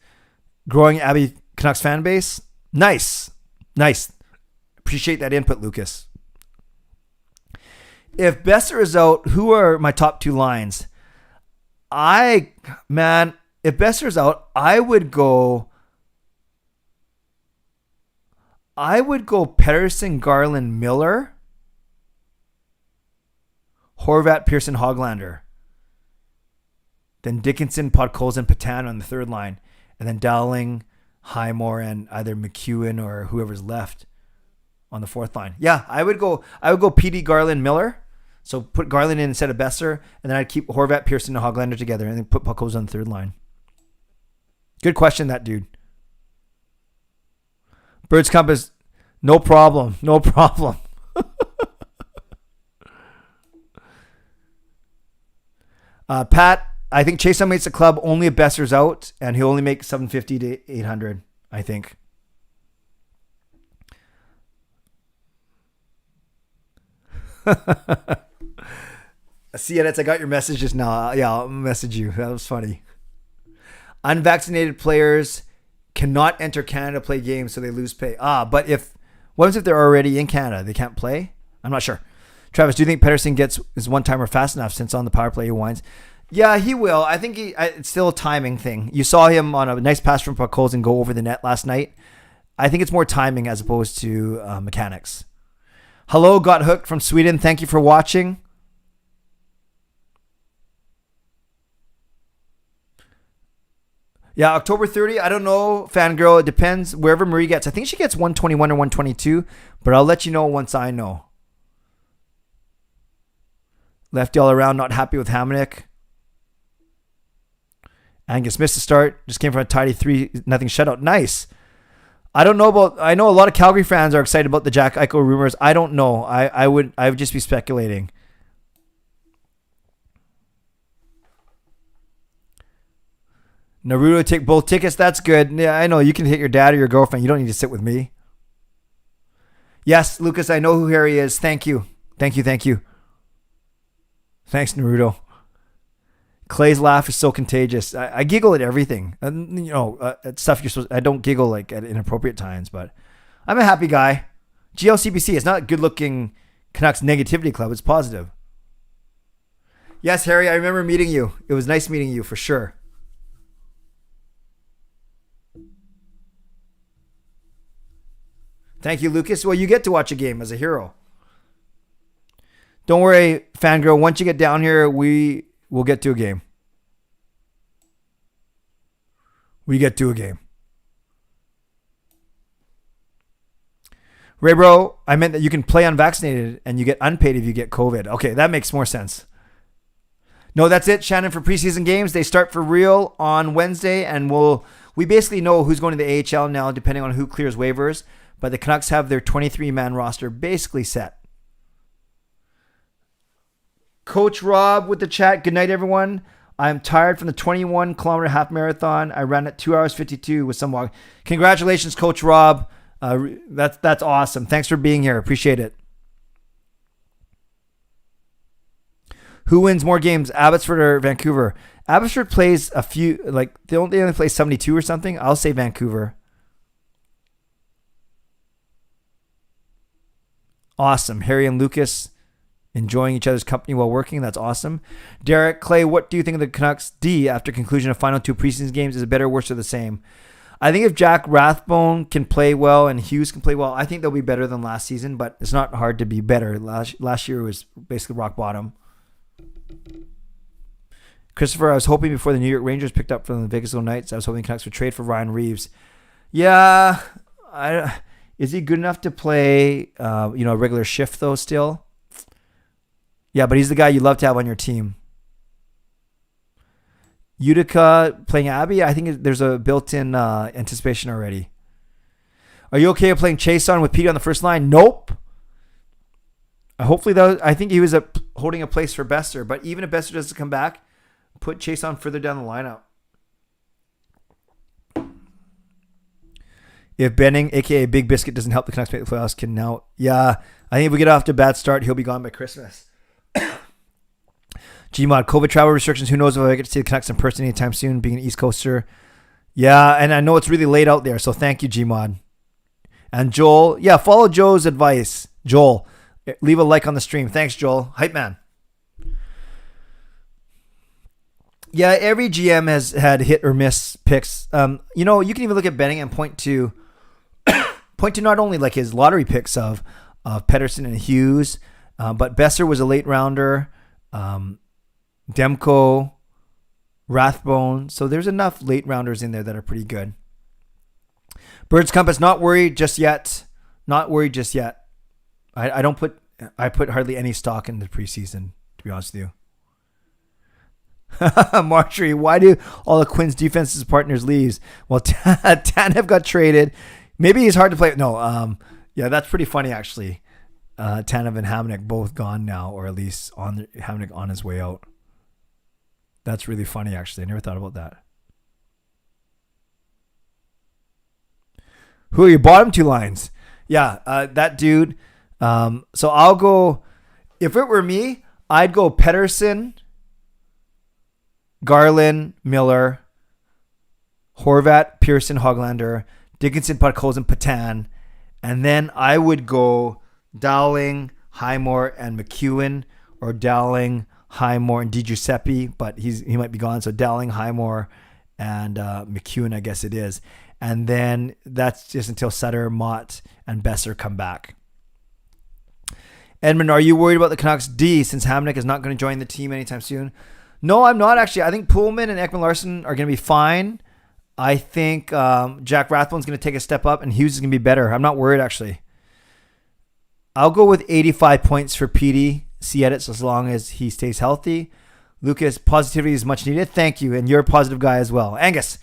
growing Abbey Canucks fan base. Nice. Appreciate that input, Lucas. If Besser is out, who are my top 2 lines? If Besser is out, I would go Pettersson, Garland, Miller, Horvat, Pearson, Hoglander. Then Dickinson, Podkolzin, Patan on the 3rd line. And then Dowling, Highmore, and either McEwen or whoever's left on the 4th line. Yeah, I would go PD, Garland, Miller. So put Garland in instead of Besser. And then I'd keep Horvat, Pearson, and Hoglander together. And then put Podkolzin on the 3rd line. Good question, that dude. Birds Compass, no problem. Pat, I think Chase makes the club only if Besser's out, and he'll only make $750 to $800, I think. See, Edits, I got your message just now. Yeah, I'll message you. That was funny. Unvaccinated players cannot enter Canada to play games, so they lose pay. But what if they're already in Canada? They can't play? I'm not sure. Travis, do you think Pettersson gets his one-timer fast enough since on the power play he whines? Yeah, he will. I think it's still a timing thing. You saw him on a nice pass from Puckholz and go over the net last night. I think it's more timing as opposed to mechanics. Hello, got hooked from Sweden. Thank you for watching. Yeah, October 30. I don't know, Fangirl. It depends wherever Marie gets. I think she gets 121 or 122, but I'll let you know once I know. Lefty all around, not happy with Hamonic. Angus missed the start. Just came from a tidy 3-0 shutout. Nice. I don't know about. I know a lot of Calgary fans are excited about the Jack Eichel rumors. I don't know. I would just be speculating. Naruto take both tickets. That's good. Yeah, I know. You can hit your dad or your girlfriend. You don't need to sit with me. Yes, Lucas, I know who Harry is. Thank you. Thank you. Thanks, Naruto. Clay's laugh is so contagious. I giggle at everything. At stuff you're supposed. I don't giggle like at inappropriate times, but I'm a happy guy. GLCPC. It's not a good-looking Canucks negativity club. It's positive. Yes, Harry. I remember meeting you. It was nice meeting you for sure. Thank you, Lucas. Well, you get to watch a game as a hero. Don't worry, Fangirl. Once you get down here, we will get to a game. We get to a game. Ray Bro, I meant that you can play unvaccinated and you get unpaid if you get COVID. Okay, that makes more sense. No, that's it, Shannon, for preseason games. They start for real on Wednesday, and we basically know who's going to the AHL now, depending on who clears waivers. But the Canucks have their 23-man roster basically set. Coach Rob with the chat. Good night, everyone. I'm tired from the 21-kilometer half marathon. I ran at 2 hours 52 with some walk. Congratulations, Coach Rob. That's awesome. Thanks for being here. Appreciate it. Who wins more games, Abbotsford or Vancouver? Abbotsford plays a few, they only play 72 or something. I'll say Vancouver. Awesome. Harry and Lucas enjoying each other's company while working. That's awesome. Derek, Clay, what do you think of the Canucks D after conclusion of final 2 preseason games? Is it better, worse, or the same? I think if Jack Rathbone can play well and Hughes can play well, I think they'll be better than last season, but it's not hard to be better. Last year was basically rock bottom. Christopher, I was hoping before the New York Rangers picked up from the Vegas Golden Knights, I was hoping the Canucks would trade for Ryan Reeves. Yeah, is he good enough to play, a regular shift though? Still, yeah, but he's the guy you love to have on your team. Utica playing Abby, I think there's a built-in anticipation already. Are you okay with playing Chase on with Pete on the first line? Nope. Hopefully, I think he was holding a place for Besser, but even if Besser doesn't come back, put Chase on further down the lineup. If Benning, a.k.a. Big Biscuit, doesn't help the Canucks make the playoffs, I think if we get off to a bad start, he'll be gone by Christmas. Gmod, COVID travel restrictions. Who knows if I get to see the Canucks in person anytime soon, being an East Coaster. Yeah, and I know it's really late out there, so thank you, Gmod. And Joel, follow Joe's advice. Joel, leave a like on the stream. Thanks, Joel. Hype man. Yeah, every GM has had hit or miss picks. You can even look at Benning and point to not only like his lottery picks of Pettersson and Hughes, but Besser was a late rounder. Demko, Rathbone. So there's enough late rounders in there that are pretty good. Birds Compass, not worried just yet. Not worried just yet. I put hardly any stock in the preseason, to be honest with you. Marjorie, why do all of Quinn's defensive partners leaves? Well, Tanev got traded. Maybe he's hard to play. No, that's pretty funny actually. Tanev and Hamonic both gone now, or at least Hamonic on his way out. That's really funny actually. I never thought about that. Who are your bottom 2 lines? Yeah, that dude. So I'll go. If it were me, I'd go Pettersson, Garland, Miller, Horvat, Pearson, Hoglander, Dickinson, Podkolzin, Patan, and then I would go Dowling, Highmore, and McEwen, or Dowling, Highmore, and DiGiuseppe, but he might be gone. So Dowling, Highmore, and McEwen, I guess it is. And then that's just until Sutter, Mott, and Besser come back. Edmund, are you worried about the Canucks D since Hamonic is not going to join the team anytime soon? No, I'm not actually. I think Pullman and Ekman-Larsson are going to be fine. I think Jack Rathbone's going to take a step up and Hughes is going to be better. I'm not worried actually. I'll go with 85 points for PD C edits as long as he stays healthy. Lucas, positivity is much needed. Thank you. And you're a positive guy as well. Angus,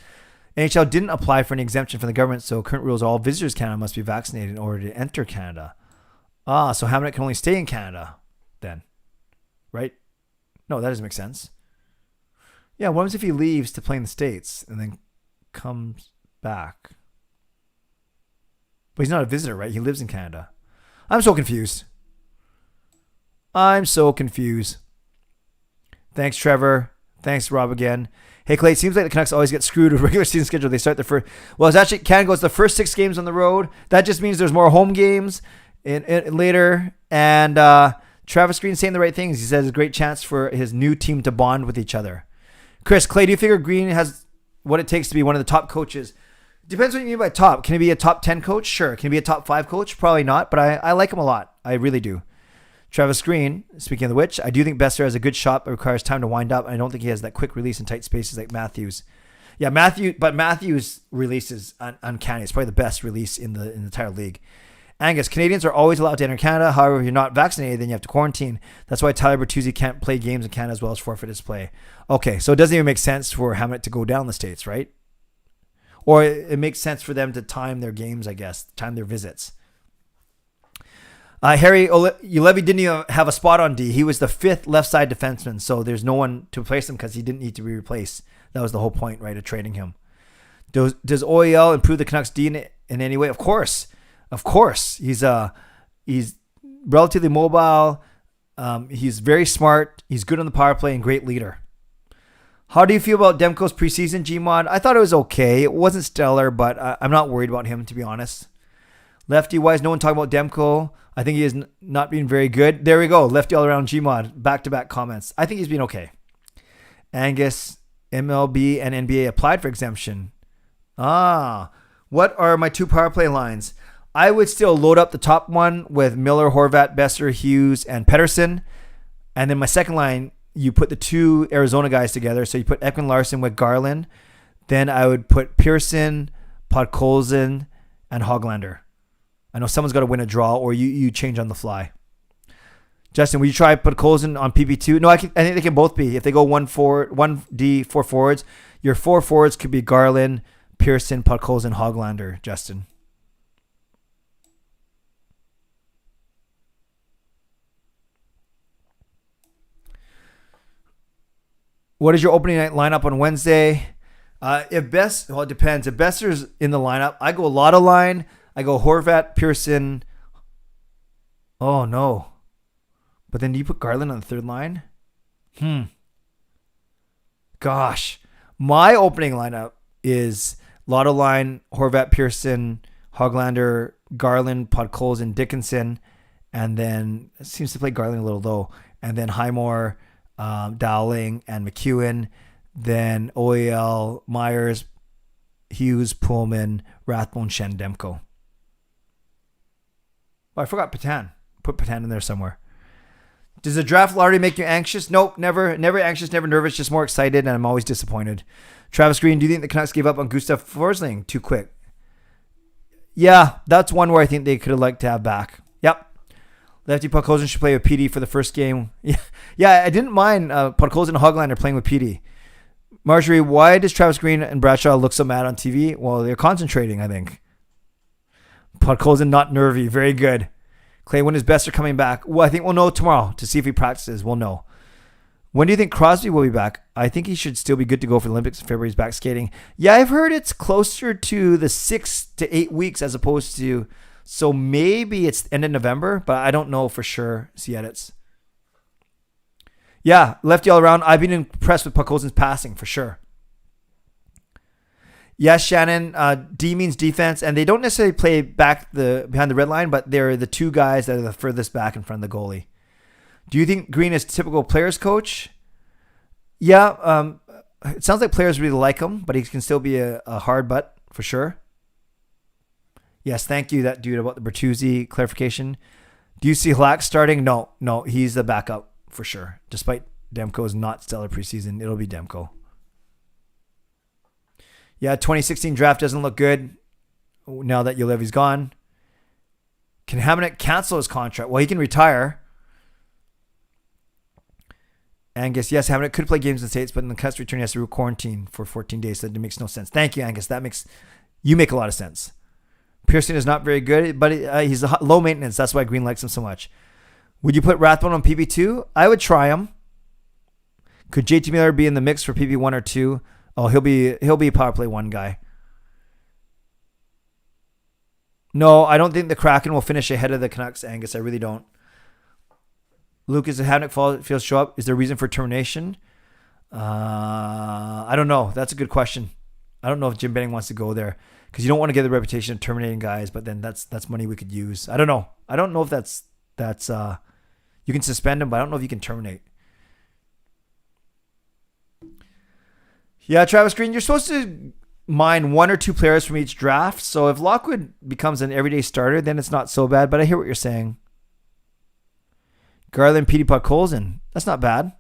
NHL didn't apply for an exemption from the government, so current rules are all visitors to Canada must be vaccinated in order to enter Canada. So Hamonic can only stay in Canada then, right? No, that doesn't make sense. Yeah, what happens if he leaves to play in the States and then comes back? But he's not a visitor, right? He lives in Canada. I'm so confused. Thanks, Trevor. Thanks, Rob, again. Hey, Clay, it seems like the Canucks always get screwed with regular season schedule. They start the first... Well, it's actually... Canada goes the first 6 games on the road. That just means there's more home games in later. And Travis Green's saying the right things. He says it's a great chance for his new team to bond with each other. Chris, Clay, do you figure Green has what it takes to be one of the top coaches? Depends what you mean by top. Can he be a top 10 coach? Sure. Can he be a top 5 coach? Probably not, but I like him a lot. I really do. Travis Green, speaking of which, I do think Besser has a good shot but requires time to wind up. I don't think he has that quick release in tight spaces like Matthews. Yeah, Matthews' release is uncanny. It's probably the best release in the entire league. Angus, Canadians are always allowed to enter Canada. However, if you're not vaccinated, then you have to quarantine. That's why Tyler Bertuzzi can't play games in Canada as well as forfeit his play. Okay, so it doesn't even make sense for Hamlet to go down the States, right? Or it makes sense for them to time their games, I guess, time their visits. Harry Ulevi didn't even have a spot on D. He was the 5th left side defenseman, so there's no one to replace him because he didn't need to be replaced. That was the whole point, right, of trading him. Does OEL improve the Canucks D in any way? Of course. He's relatively mobile. He's very smart. He's good on the power play and great leader. How do you feel about Demko's preseason, Gmod? I thought it was okay. It wasn't stellar, but I'm not worried about him, to be honest. Lefty-wise, no one talking about Demko. I think he is not being very good. There we go. Lefty all around Gmod. Back-to-back comments. I think he's been okay. Angus, MLB and NBA applied for exemption. What are my 2 power play lines? I would still load up the top one with Miller, Horvat, Besser, Hughes, and Pettersson. And then my second line, you put the 2 Arizona guys together. So you put Ekman-Larsson with Garland. Then I would put Pearson, Podkolzin, and Hoglander. I know someone's got to win a draw, or you change on the fly. Justin, will you try Podkolzin on PP2? No, I think they can both be. If they go 1D, 4 forwards, your 4 forwards could be Garland, Pearson, Podkolzin, Hoglander, Justin. What is your opening night lineup on Wednesday? It depends. If Besser's in the lineup, I go Lotta line. I go Horvat, Pearson. Oh, no. But then do you put Garland on the 3rd line? Gosh. My opening lineup is Lotta line, Horvat, Pearson, Hoglander, Garland, Podkolzin, Dickinson. And then it seems to play Garland a little low. And then Highmore, Dowling, and McEwen. Then OEL, Myers, Hughes, Pullman, Rathbone, Shen, Demko. Oh, I forgot Patan. Put Patan in there somewhere. Does the draft lottery make you anxious? Nope, never anxious, never nervous, just more excited, and I'm always disappointed. Travis Green, do you think the Canucks gave up on Gustav Forsling too quick? Yeah, that's one where I think they could have liked to have back. Yep. Lefty Podkolzin should play with PD for the first game. Yeah, I didn't mind Podkolzin and Hoglander playing with PD. Marjorie, why does Travis Green and Bradshaw look so mad on TV? Well, they're concentrating, I think. Podkolzin not nervy. Very good. Clay, when is Besser coming back? Well, I think we'll know tomorrow to see if he practices. We'll know. When do you think Crosby will be back? I think he should still be good to go for the Olympics in February. He's back skating. Yeah, I've heard it's closer to the 6 to 8 weeks as opposed to... So maybe it's end of November, but I don't know for sure. See edits. Yeah, lefty all around. I've been impressed with Podkolzin's passing for sure. Yes, Shannon. D means defense, and they don't necessarily play back behind the red line, but they're the two guys that are the furthest back in front of the goalie. Do you think Green is typical players coach? Yeah, it sounds like players really like him, but he can still be a hard butt for sure. Yes, thank you, that dude, about the Bertuzzi clarification. Do you see Halak starting? No, he's the backup for sure. Despite Demko's not stellar preseason, it'll be Demko. Yeah, 2016 draft doesn't look good now that Juolevi's gone. Can Hamonic cancel his contract? Well, he can retire. Angus, yes, Hamonic could play games in the States, but in the Canucks return, he has to quarantine for 14 days. So that makes no sense. Thank you, Angus. You make a lot of sense. Pearson is not very good, but he's low maintenance. That's why Green likes him so much. Would you put Rathbone on PB2? I would try him. Could JT Miller be in the mix for PB1 or 2? Oh, he'll be a power play 1 guy. No, I don't think the Kraken will finish ahead of the Canucks, Angus. I really don't. Lucas, if Hamonic feels show up, is there a reason for termination? I don't know. That's a good question. I don't know if Jim Benning wants to go there because you don't want to get the reputation of terminating guys, but then that's money we could use. I don't know. I don't know if that's you can suspend him, but I don't know if you can terminate. Yeah, Travis Green, you're supposed to mine 1 or 2 players from each draft. So if Lockwood becomes an everyday starter, then it's not so bad. But I hear what you're saying. Garland, Petey, Podkolzin. That's not bad.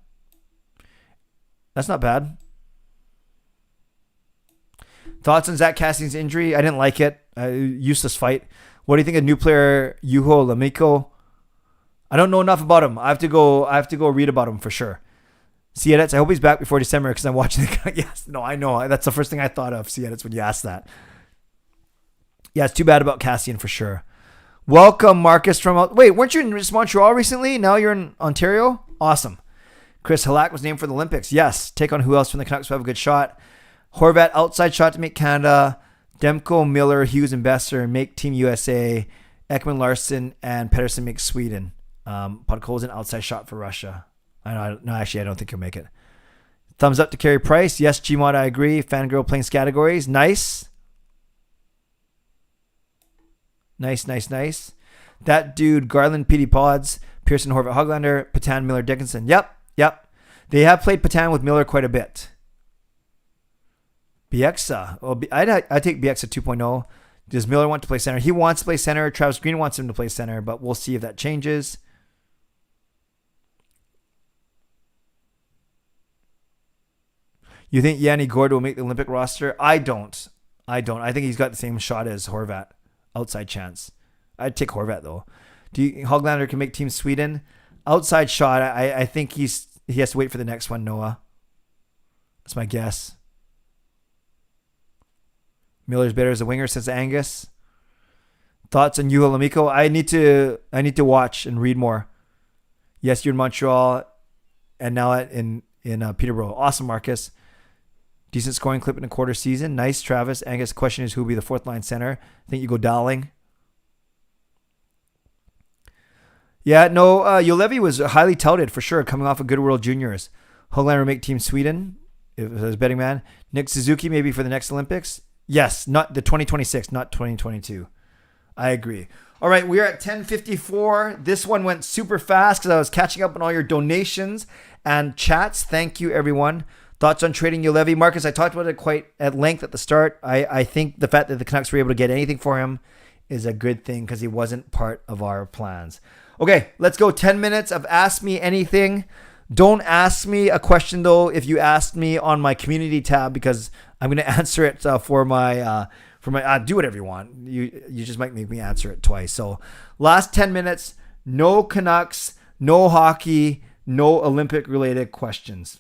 Thoughts on Zach Cassian's injury? I didn't like it. Useless fight. What do you think of new player Juho Lamiko? I don't know enough about him. I have to go read about him for sure. Edits, I hope he's back before December because I'm watching the. Yes, no, I know. That's the first thing I thought of. Edits when you asked that. Yeah, it's too bad about Cassian for sure. Welcome, Marcus from. Wait, weren't you in Montreal recently? Now you're in Ontario? Awesome. Chris Halak was named for the Olympics. Yes. Take on who else from the Canucks who have a good shot? Horvat, outside shot to make Canada. Demko, Miller, Hughes, and Besser make Team USA. Ekman, Larson, and Pedersen make Sweden. Podkolzin, outside shot for Russia. No, actually, I don't think he'll make it. Thumbs up to Carey Price. Yes, Gmod, I agree. Fangirl playing categories. Nice. Nice. That dude, Garland, Petey Pods, Pearson, Horvat, Hoglander, Patan, Miller, Dickinson. Yep. They have played Patan with Miller quite a bit. Bieksa. Well, I'd take Bieksa 2.0. Does Miller want to play center? He wants to play center. Travis Green wants him to play center, but we'll see if that changes. You think Yanni Gord will make the Olympic roster? I don't. I think he's got the same shot as Horvat. Outside chance. I'd take Horvat though. Do you Hoglander can make Team Sweden? Outside shot. I think he has to wait for the next one, Noah. That's my guess. Miller's better as a winger since Angus. Thoughts on Juho Lamiko? I need to watch and read more. Yes, you're in Montreal and now in Peterborough. Awesome, Marcus. Decent scoring clip in a quarter season. Nice, Travis. Angus, the question is who will be the 4th line center? I think you go Dowling. Yeah, no, Juolevi was highly touted for sure, coming off of Good World Juniors. Hoglander make Team Sweden, if it was betting man. Nick Suzuki maybe for the next Olympics. Yes, not the 2026, not 2022. I agree. All right, we are at 10:54. This one went super fast because I was catching up on all your donations and chats. Thank you, everyone. Thoughts on trading Juolevi? Marcus, I talked about it quite at length at the start. I think the fact that the Canucks were able to get anything for him is a good thing because he wasn't part of our plans. Okay, let's go. 10 minutes of Ask Me Anything. Don't ask me a question, though, if you asked me on my community tab because I'm going to answer it for my do whatever you want. You just might make me answer it twice. So last 10 minutes, no Canucks, no hockey, no Olympic-related questions.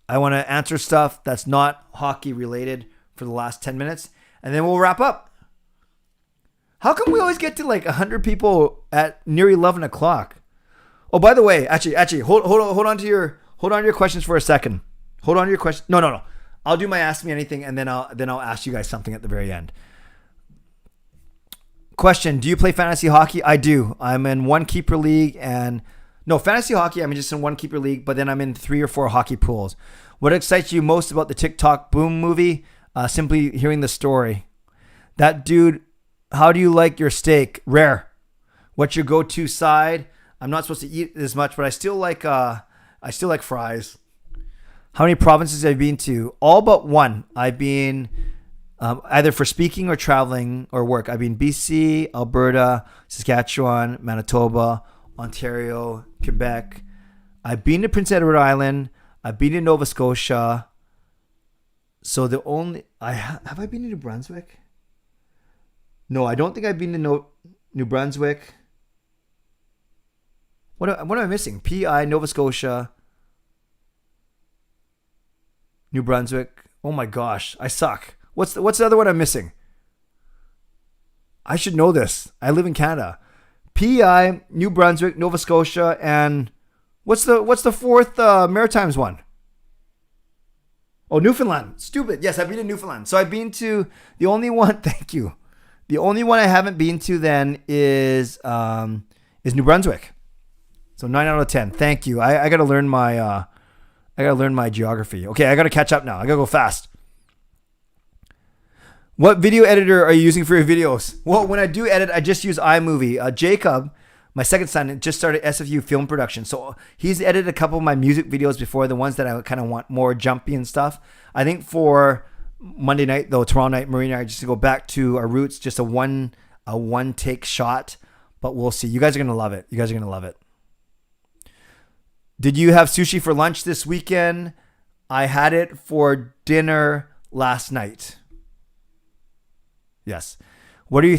I want to answer stuff that's not hockey related for the last 10 minutes, and then we'll wrap up. How come we always get to like 100 people at near 11 o'clock? Oh, by the way, actually, hold on to your questions for a second. Hold on to your question. No. I'll do my Ask Me Anything, and then I'll ask you guys something at the very end. Question: do you play fantasy hockey? I do. I'm in one keeper league, and No, fantasy hockey, I'm just in one keeper league, but then I'm in 3 or 4 hockey pools. What excites you most about the TikTok Boom movie? Simply hearing the story. That dude, how do you like your steak? Rare. What's your go-to side? I'm not supposed to eat as much, but I still like fries. How many provinces have you been to? All but one. I've been either for speaking or traveling or work. I've been BC, Alberta, Saskatchewan, Manitoba, Ontario, Quebec. I've been to Prince Edward Island. I've been to Nova Scotia. So the only have I been to New Brunswick? No, I don't think I've been to New Brunswick. What am I missing? PI, Nova Scotia, New Brunswick. Oh my gosh, I suck. What's the other one I'm missing? I should know this. I live in Canada. PI, New Brunswick, Nova Scotia, and what's the fourth Maritimes one? Oh, Newfoundland. Stupid. Yes, I've been to Newfoundland. So I've been to the only one. Thank you. The only one I haven't been to then is New Brunswick. So 9 out of 10. Thank you. I gotta learn my geography. Okay, I gotta catch up now. I gotta go fast. What video editor are you using for your videos? Well, when I do edit, I just use iMovie. Jacob, my second son, just started SFU film production. So he's edited a couple of my music videos before, the ones that I kind of want more jumpy and stuff. I think for Monday night, though, tomorrow night, Marie and I are just to go back to our roots, just a one take shot. But we'll see. You guys are going to love it. Did you have sushi for lunch this weekend? I had it for dinner last night. Yes. What are you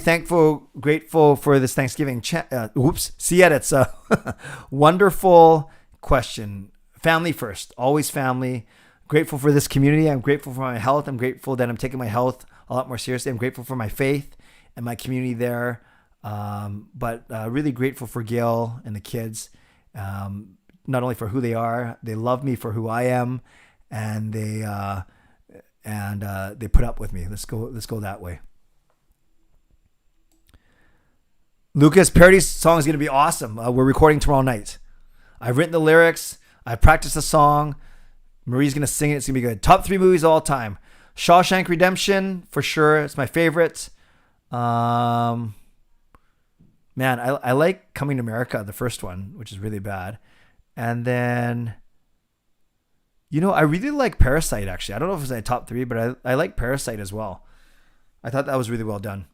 grateful for this Thanksgiving? See it. It's a wonderful question. Family first, always family. Grateful for this community. I'm grateful for my health. I'm grateful that I'm taking my health a lot more seriously. I'm grateful for my faith and my community there. But really grateful for Gail and the kids. Not only for who they are, they love me for who I am, and they put up with me. Let's go that way. Lucas, Parody's song is going to be awesome. We're recording tomorrow night. I've written the lyrics. I practiced the song. Marie's going to sing it. It's going to be good. Top 3 movies of all time. Shawshank Redemption, for sure. It's my favorite. Man, I like Coming to America, the first one, which is really bad. And then, I really like Parasite, actually. I don't know if it's my top 3, but I like Parasite as well. I thought that was really well done.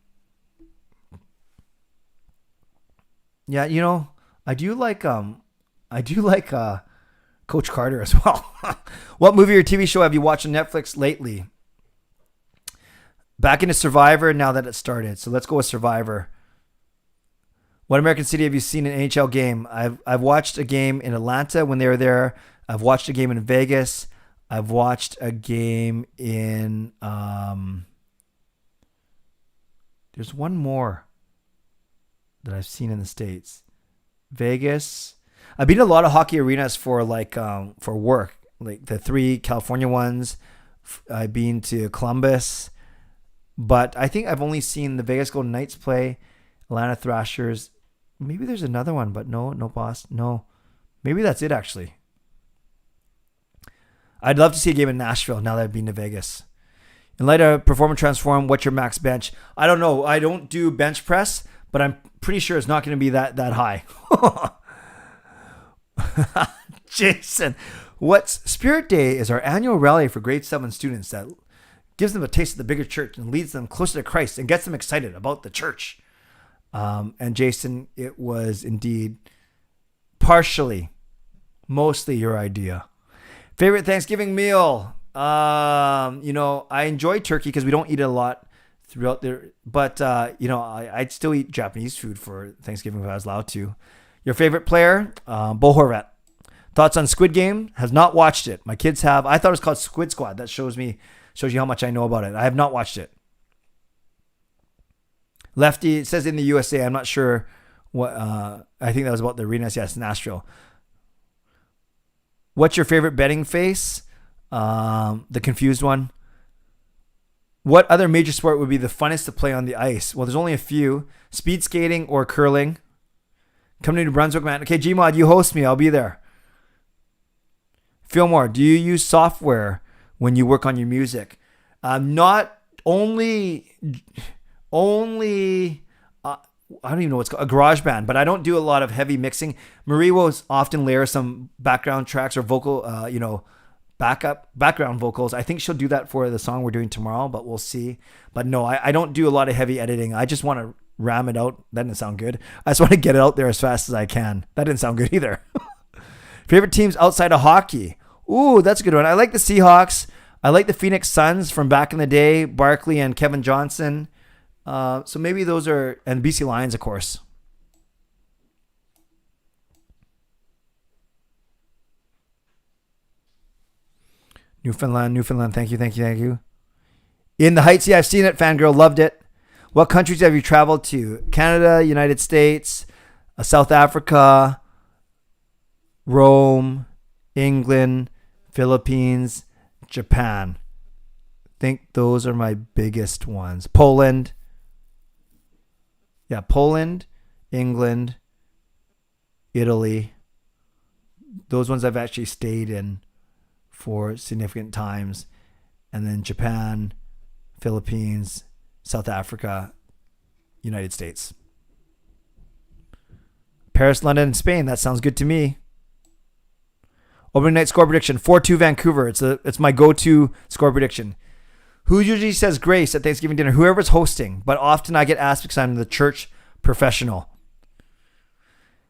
Yeah, I do like Coach Carter as well. What movie or TV show have you watched on Netflix lately? Back into Survivor now that it started. So let's go with Survivor. What American city have you seen an NHL game? I've watched a game in Atlanta when they were there. I've watched a game in Vegas. I've watched a game in there's one more that I've seen in the States. Vegas. I've been to a lot of hockey arenas for for work, like the 3 California ones. I've been to Columbus, but I think I've only seen the Vegas Golden Knights play, Atlanta Thrashers. Maybe there's another one, but no, Boston. No, maybe that's it actually. I'd love to see a game in Nashville now that I've been to Vegas. In light of Perform and Transform, what's your max bench? I don't know. I don't do bench press, but I'm pretty sure it's not going to be that high. Jason, what's Spirit Day is our annual rally for grade 7 students that gives them a taste of the bigger church and leads them closer to Christ and gets them excited about the church. And Jason, it was indeed mostly your idea. Favorite Thanksgiving meal? I enjoy turkey because we don't eat it a lot throughout there. But, I'd still eat Japanese food for Thanksgiving if I was allowed to. Your favorite player? Bo Horvat. Thoughts on Squid Game? Has not watched it. My kids have. I thought it was called Squid Squad. That shows you how much I know about it. I have not watched it. Lefty, it says in the USA. I'm not sure what. I think that was about the arenas. Yes, Nashville. What's your favorite betting face? The confused one. What other major sport would be the funnest to play on the ice? Well, there's only a few. Speed skating or curling. Come to New Brunswick, man. Okay, Gmod, you host me. I'll be there. Fillmore, do you use software when you work on your music? Not only I don't even know what's called, a garage band, but I don't do a lot of heavy mixing. Marie will often layer some background tracks or vocal, background vocals. I think she'll do that for the song we're doing tomorrow, but we'll see. But no, I don't do a lot of heavy editing. I just want to ram it out. That didn't sound good. I just want to get it out there as fast as I can. That didn't sound good either. Favorite teams outside of hockey? Ooh, that's a good one. I like the Seahawks. I like the Phoenix Suns from back in the day, Barkley and Kevin Johnson. So maybe those are, and BC Lions, of course. Newfoundland. Thank you. In the Heights, yeah, I've seen it. Fangirl, loved it. What countries have you traveled to? Canada, United States, South Africa, Rome, England, Philippines, Japan. I think those are my biggest ones. Poland. Yeah, Poland, England, Italy. Those ones I've actually stayed in for significant times. And then Japan, Philippines, South Africa, United States. Paris, London, and Spain. That sounds good to me. Opening night score prediction, 4-2 Vancouver. It's my go-to score prediction. Who usually says grace at Thanksgiving dinner? Whoever's hosting, but often I get asked because I'm the church professional.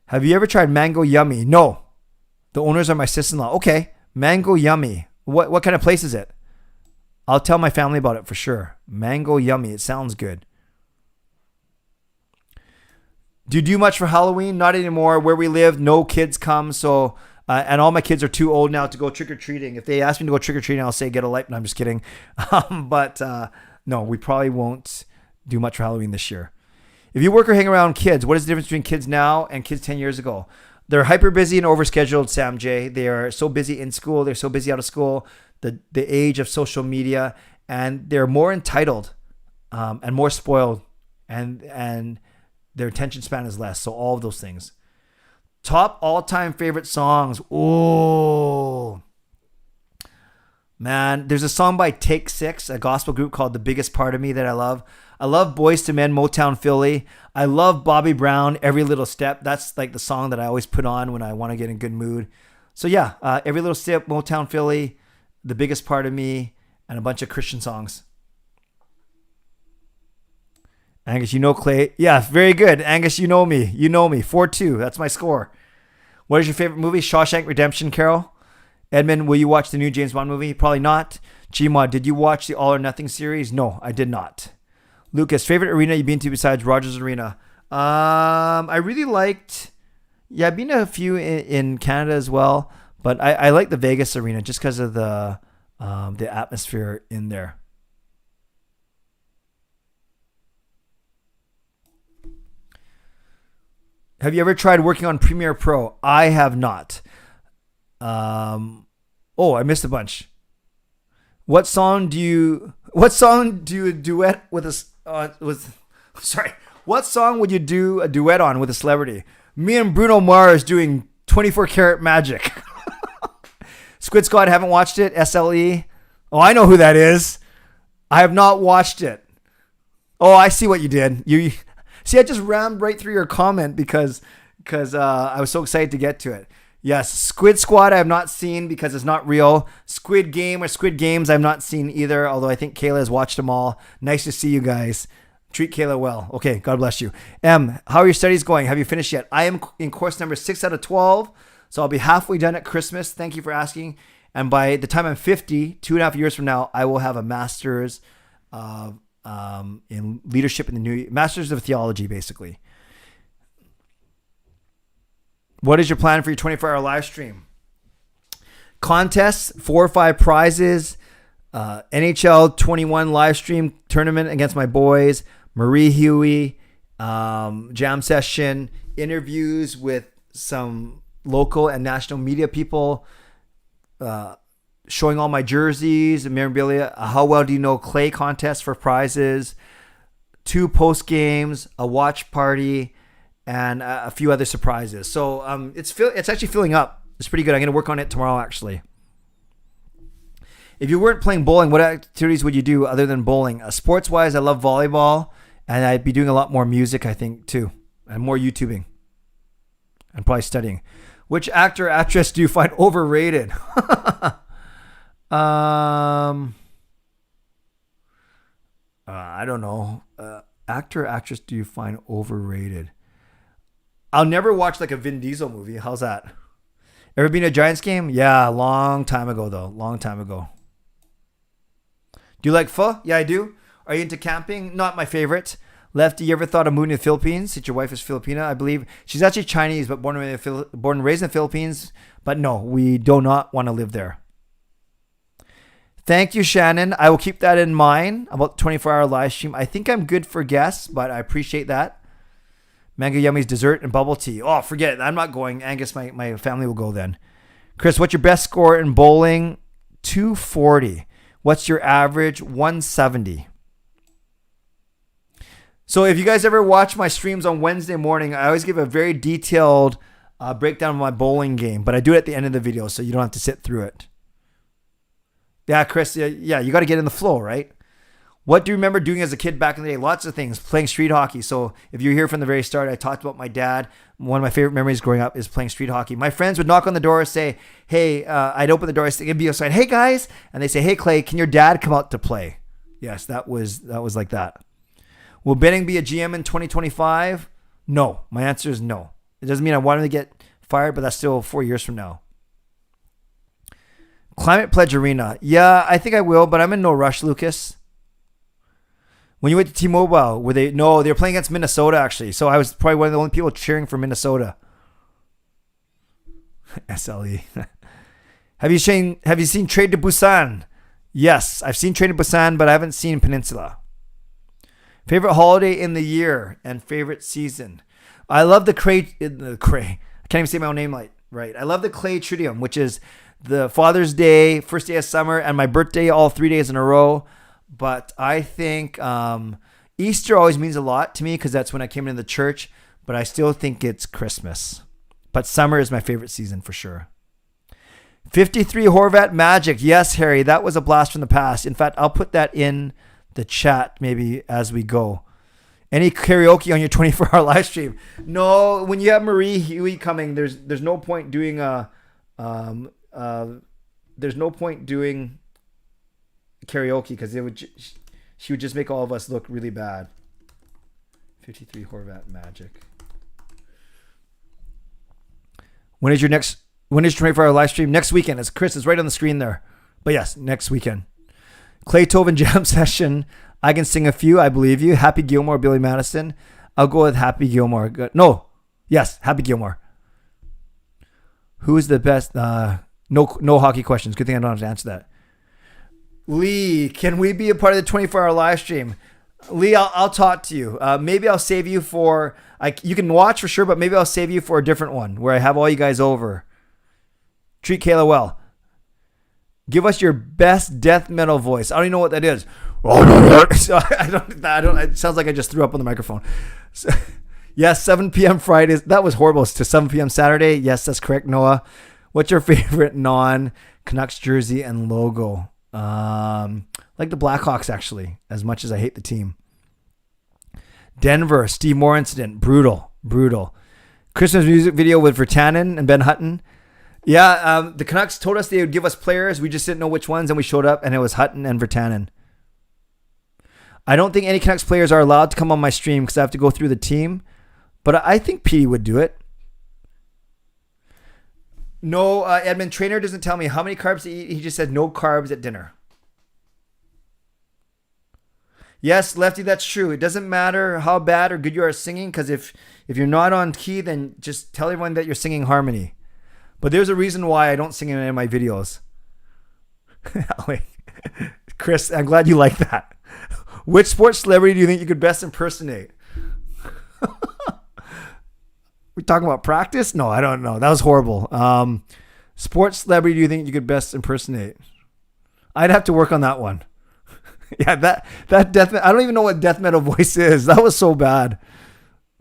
Have you ever tried Mango Yummy? No. The owners are my sister-in-law. Okay, Mango Yummy. What kind of place is it? I'll tell my family about it for sure. Mango Yummy. It sounds good. Do you do much for Halloween? Not anymore. Where we live, no kids come, so... and all my kids are too old now to go trick-or-treating. If they ask me to go trick-or-treating, I'll say get a light. No, I'm just kidding. But no, we probably won't do much for Halloween this year. If you work or hang around kids, what is the difference between kids now and kids 10 years ago? They're hyper busy and overscheduled, Sam J. They are so busy in school. They're so busy out of school. The age of social media. And they're more entitled and more spoiled. And their attention span is less. So all of those things. Top all-time favorite songs. Oh, man. There's a song by Take Six, a gospel group called The Biggest Part of Me that I love. I love Boys to Men, Motown Philly. I love Bobby Brown, Every Little Step. That's like the song that I always put on when I want to get in a good mood. So yeah, Every Little Step, Motown Philly, The Biggest Part of Me, and a bunch of Christian songs. Angus, you know Clay. Yeah, very good. Angus, you know me. 4-2. That's my score. What is your favorite movie? Shawshank Redemption, Carol. Edmund, will you watch the new James Bond movie? Probably not. Gmod, did you watch the All or Nothing series? No, I did not. Lucas, favorite arena you've been to besides Rogers Arena? I really liked... Yeah, I've been to a few in Canada as well. But I like the Vegas Arena just because of the atmosphere in there. Have you ever tried working on Premiere Pro? I have not. I missed a bunch. What song do you duet with what song would you do a duet on with a celebrity? Me and Bruno Mars doing 24 Karat Magic. Squid Squad, haven't watched it. SLE. Oh, I know who that is. I have not watched it. Oh, I see what you did. See, I just rammed right through your comment because I was so excited to get to it. Yes, Squid Squad I have not seen because it's not real. Squid Game or Squid Games I have not seen either, although I think Kayla has watched them all. Nice to see you guys. Treat Kayla well. Okay, God bless you. M, how are your studies going? Have you finished yet? I am in course number 6 out of 12, so I'll be halfway done at Christmas. Thank you for asking. And by the time I'm 50, 2.5 years from now, I will have a master's in leadership in the new Masters of Theology, basically. What is your plan for your 24-hour live stream? Contests, 4 or 5 prizes, NHL 21 live stream tournament against my boys, Marie Huey, jam session, interviews with some local and national media people, showing all my jerseys and memorabilia, how well do you know Clay contest for prizes, 2 post games, a watch party, and a few other surprises. So it's actually filling up. It's pretty good. I'm going to work on it tomorrow, actually. If you weren't playing bowling, what activities would you do other than bowling? Sports-wise, I love volleyball, and I'd be doing a lot more music, I think, too, and more YouTubing, and probably studying. Which actor or actress do you find overrated? I don't know. Actor or actress do you find overrated? I'll never watch like a Vin Diesel movie. How's that? Ever been to a Giants game? Yeah, long time ago, though. Long time ago. Do you like pho? Yeah, I do. Are you into camping? Not my favorite. Lefty, you ever thought of moving to the Philippines? Since your wife is Filipina, I believe. She's actually Chinese, but born and raised in the Philippines. But no, we do not want to live there. Thank you, Shannon. I will keep that in mind about the 24-hour live stream. I think I'm good for guests, but I appreciate that. Mango Yummy's dessert and bubble tea. Oh, forget it. I'm not going. Angus, my family will go then. Chris, what's your best score in bowling? 240. What's your average? 170. So if you guys ever watch my streams on Wednesday morning, I always give a very detailed breakdown of my bowling game, but I do it at the end of the video so you don't have to sit through it. Yeah, Chris, yeah, you got to get in the flow, right? What do you remember doing as a kid back in the day? Lots of things. Playing street hockey. So if you're here from the very start, I talked about my dad. One of my favorite memories growing up is playing street hockey. My friends would knock on the door and say, hey, I'd open the door, it'd be a sign, hey guys. And they say, hey Clay, can your dad come out to play? Yes, that was like that. Will Benning be a GM in 2025? No. My answer is no. It doesn't mean I want him to get fired, but that's still 4 years from now. Climate Pledge Arena. Yeah, I think I will, but I'm in no rush, Lucas. When you went to T-Mobile, they were playing against Minnesota, actually. So I was probably one of the only people cheering for Minnesota. SLE. Have you seen Train to Busan? Yes, I've seen Train to Busan, but I haven't seen Peninsula. Favorite holiday in the year and favorite season. I love the Cray. I can't even say my own name right. I love the Clay Triduum, which is the Father's Day, first day of summer, and my birthday all 3 days in a row. But I think Easter always means a lot to me because that's when I came into the church. But I still think it's Christmas. But summer is my favorite season for sure. 53 Horvat Magic. Yes, Harry, that was a blast from the past. In fact, I'll put that in the chat maybe as we go. Any karaoke on your 24-hour live stream? No, when you have Marie Huey coming, there's no point doing karaoke because she would just make all of us look really bad. 53 Horvat Magic. When is your 24-hour live stream? Next weekend. As Chris is right on the screen there. But yes, next weekend. Clay Tobin Jam Session. I can sing a few. I believe you. Happy Gilmore, Billy Madison. I'll go with Happy Gilmore. No. Yes, Happy Gilmore. Who is the best? No hockey questions. Good thing I don't have to answer that. Lee, can we be a part of the 24-hour live stream? Lee, I'll talk to you. Maybe I'll save you for... you can watch for sure, but maybe I'll save you for a different one where I have all you guys over. Treat Kayla well. Give us your best death metal voice. I don't even know what that is. So I don't. It sounds like I just threw up on the microphone. So, yes, 7 p.m. Fridays. That was horrible. To 7 p.m. Saturday. Yes, that's correct, Noah. What's your favorite non-Canucks jersey and logo? Like the Blackhawks, actually, as much as I hate the team. Denver, Steve Moore incident. Brutal. Christmas music video with Vertanen and Ben Hutton. Yeah, the Canucks told us they would give us players. We just didn't know which ones, and we showed up, and it was Hutton and Vertanen. I don't think any Canucks players are allowed to come on my stream because I have to go through the team, but I think Petey would do it. No, Edmund Trainer doesn't tell me how many carbs to eat. He just said no carbs at dinner. Yes, Lefty, that's true. It doesn't matter how bad or good you are at singing because if you're not on key, then just tell everyone that you're singing harmony. But there's a reason why I don't sing in any of my videos. Chris, I'm glad you like that. Which sports celebrity do you think you could best impersonate? We talking about practice? No, I don't know. That was horrible. Sports celebrity do you think you could best impersonate? I'd have to work on that one. Yeah, that death. I don't even know what death metal voice is. That was so bad.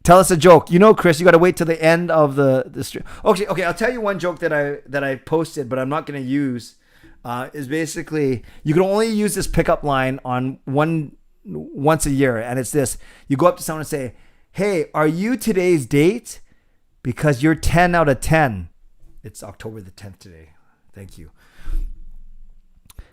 Tell us a joke. You know, Chris, you got to wait till the end of the stream. Okay. I'll tell you one joke that I posted, but I'm not going to use. Is basically you can only use this pickup line on once a year, and it's this: you go up to someone and say, "Hey, are you today's date? Because you're 10 out of 10." It's October the 10th today. Thank you.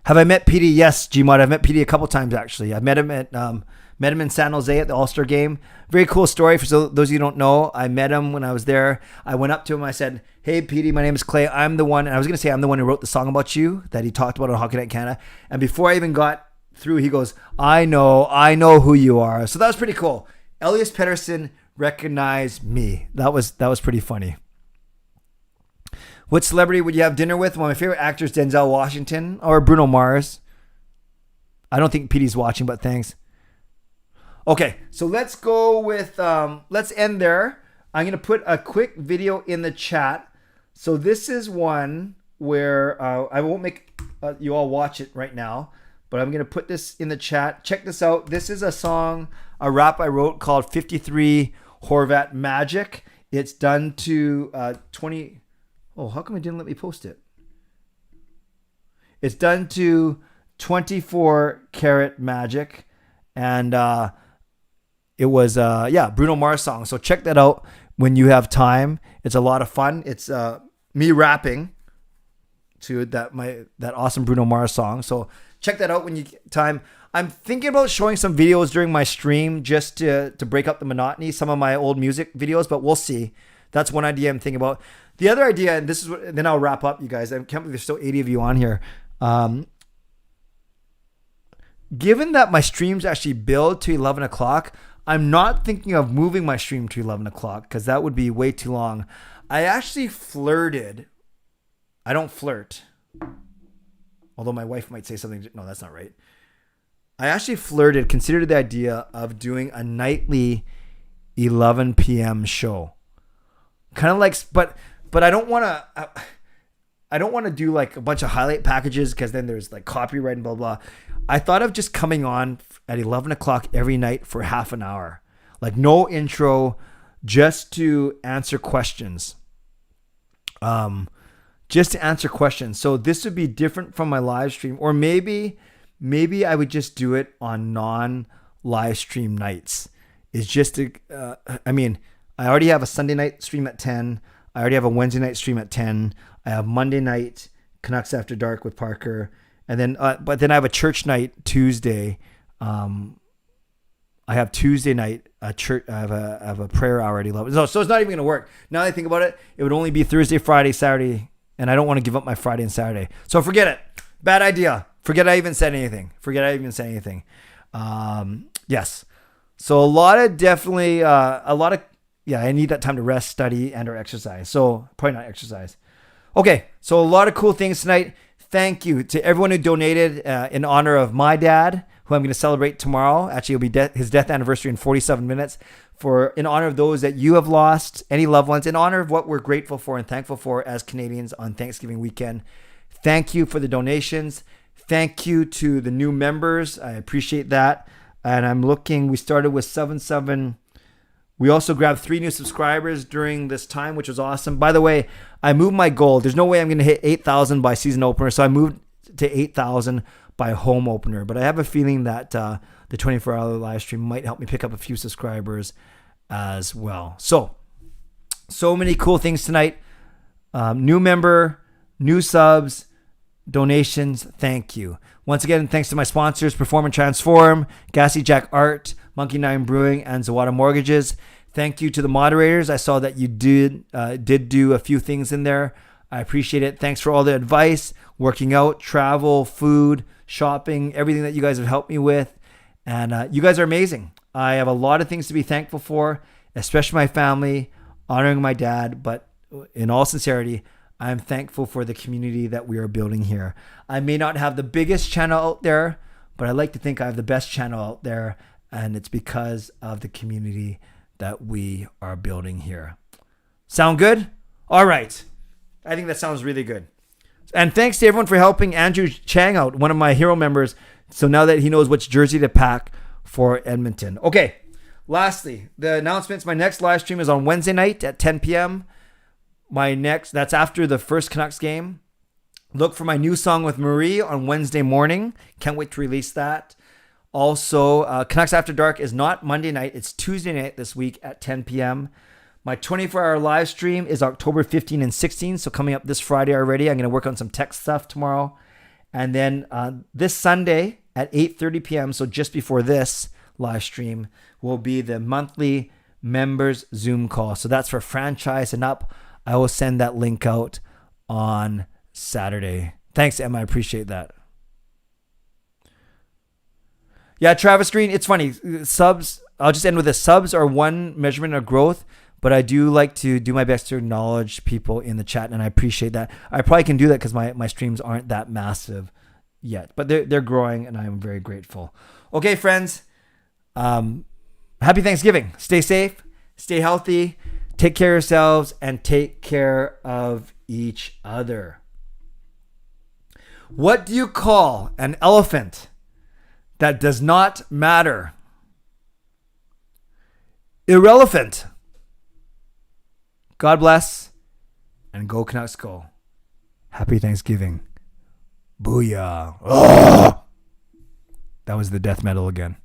Have I met PD? Yes, Gmod. I've met PD a couple times actually. I met him in San Jose at the All-Star game. Very cool story. For those of you who don't know, I met him when I was there. I went up to him. I said, "Hey, PD, my name is Clay. I'm the one," and I was going to say I'm the one who wrote the song about you that he talked about on Hockey Night Canada. And before I even got through, he goes, I know who you are." So that was pretty cool. Elias Pettersson recognized me. That was pretty funny. What celebrity would you have dinner with? Well, my favorite actor is Denzel Washington or Bruno Mars. I don't think PD's watching, but thanks. Okay, so let's go with, let's end there. I'm going to put a quick video in the chat. So this is one where I won't make you all watch it right now, but I'm going to put this in the chat. Check this out. This is a rap I wrote called 53 Horvat Magic. It's done to 20... Oh, how come it didn't let me post it? It's done to 24 Karat Magic. And it was, Bruno Mars song. So check that out when you have time. It's a lot of fun. It's me rapping to that awesome Bruno Mars song. So check that out when you get time. I'm thinking about showing some videos during my stream just to break up the monotony, some of my old music videos, but we'll see. That's one idea I'm thinking about. The other idea, and this is what, then I'll wrap up, you guys. I can't believe there's still 80 of you on here. Given that my streams actually build to 11 o'clock, I'm not thinking of moving my stream to 11 o'clock because that would be way too long. I actually flirted. I don't flirt. Although my wife might say something. No, that's not right. I actually considered the idea of doing a nightly 11 p.m. show. Kind of like, but I don't want to do like a bunch of highlight packages because then there's like copyright and blah, blah. I thought of just coming on at 11 o'clock every night for half an hour. Like no intro, just to answer questions. Just to answer questions. So this would be different from my live stream. Or maybe I would just do it on non-live stream nights. It's just to, I already have a Sunday night stream at 10. I already have a Wednesday night stream at 10. I have Monday night Canucks After Dark with Parker. And then, but then I have a church night Tuesday. I have Tuesday night a church. I have a prayer hour at 11. So it's not even going to work. Now that I think about it, it would only be Thursday, Friday, Saturday. And I don't want to give up my Friday and Saturday. So forget it. Bad idea. Forget I even said anything. Yes. So I need that time to rest, study, and or exercise. So probably not exercise. Okay, so a lot of cool things tonight. Thank you to everyone who donated in honor of my dad, who I'm going to celebrate tomorrow. Actually, it'll be his death anniversary in 47 minutes. In honor of those that you have lost, any loved ones, in honor of what we're grateful for and thankful for as Canadians on Thanksgiving weekend. Thank you for the donations. Thank you to the new members. I appreciate that. And I'm looking, we started with 77. We also grabbed 3 new subscribers during this time, which was awesome. By the way, I moved my goal. There's no way I'm going to hit 8,000 by season opener. So I moved to 8,000 by home opener. But I have a feeling that the 24-hour live stream might help me pick up a few subscribers as well. So many cool things tonight. New member, new subs, donations. Thank you. Once again, thanks to my sponsors, Perform and Transform, Gassy Jack Art, Monkey 9 Brewing, and Zawada Mortgages. Thank you to the moderators. I saw that you did do a few things in there. I appreciate it. Thanks for all the advice, working out, travel, food, shopping, everything that you guys have helped me with. And you guys are amazing. I have a lot of things to be thankful for, especially my family, honoring my dad. But in all sincerity, I'm thankful for the community that we are building here. I may not have the biggest channel out there, but I like to think I have the best channel out there. And it's because of the community that we are building here. Sound good? All right. I think that sounds really good. And thanks to everyone for helping Andrew Chang out, one of my hero members. So now that he knows which jersey to pack for Edmonton. Okay, Lastly, the announcements. My next live stream is on Wednesday night at 10 p.m. That's after the first Canucks game. Look for my new song with Marie on Wednesday morning. Can't wait to release that. Also, Canucks After Dark is not Monday night. It's Tuesday night this week at 10 p.m. My 24-hour live stream is October 15 and 16, so coming up this Friday already. I'm going to work on some tech stuff tomorrow. And then this Sunday at 8:30 p.m., so just before this live stream, will be the monthly members Zoom call. So that's for franchise and up. I will send that link out on Saturday. Thanks, Emma. I appreciate that. Yeah, Travis Green, it's funny. Subs, I'll just end with this. Subs are one measurement of growth, but I do like to do my best to acknowledge people in the chat, and I appreciate that. I probably can do that because my streams aren't that massive yet, but they're growing, and I'm very grateful. Okay, friends. Happy Thanksgiving. Stay safe, stay healthy, take care of yourselves, and take care of each other. What do you call an elephant that does not matter? Irrelevant. God bless, and go Canucks go. Happy Thanksgiving. Booyah. Oh! That was the death metal again.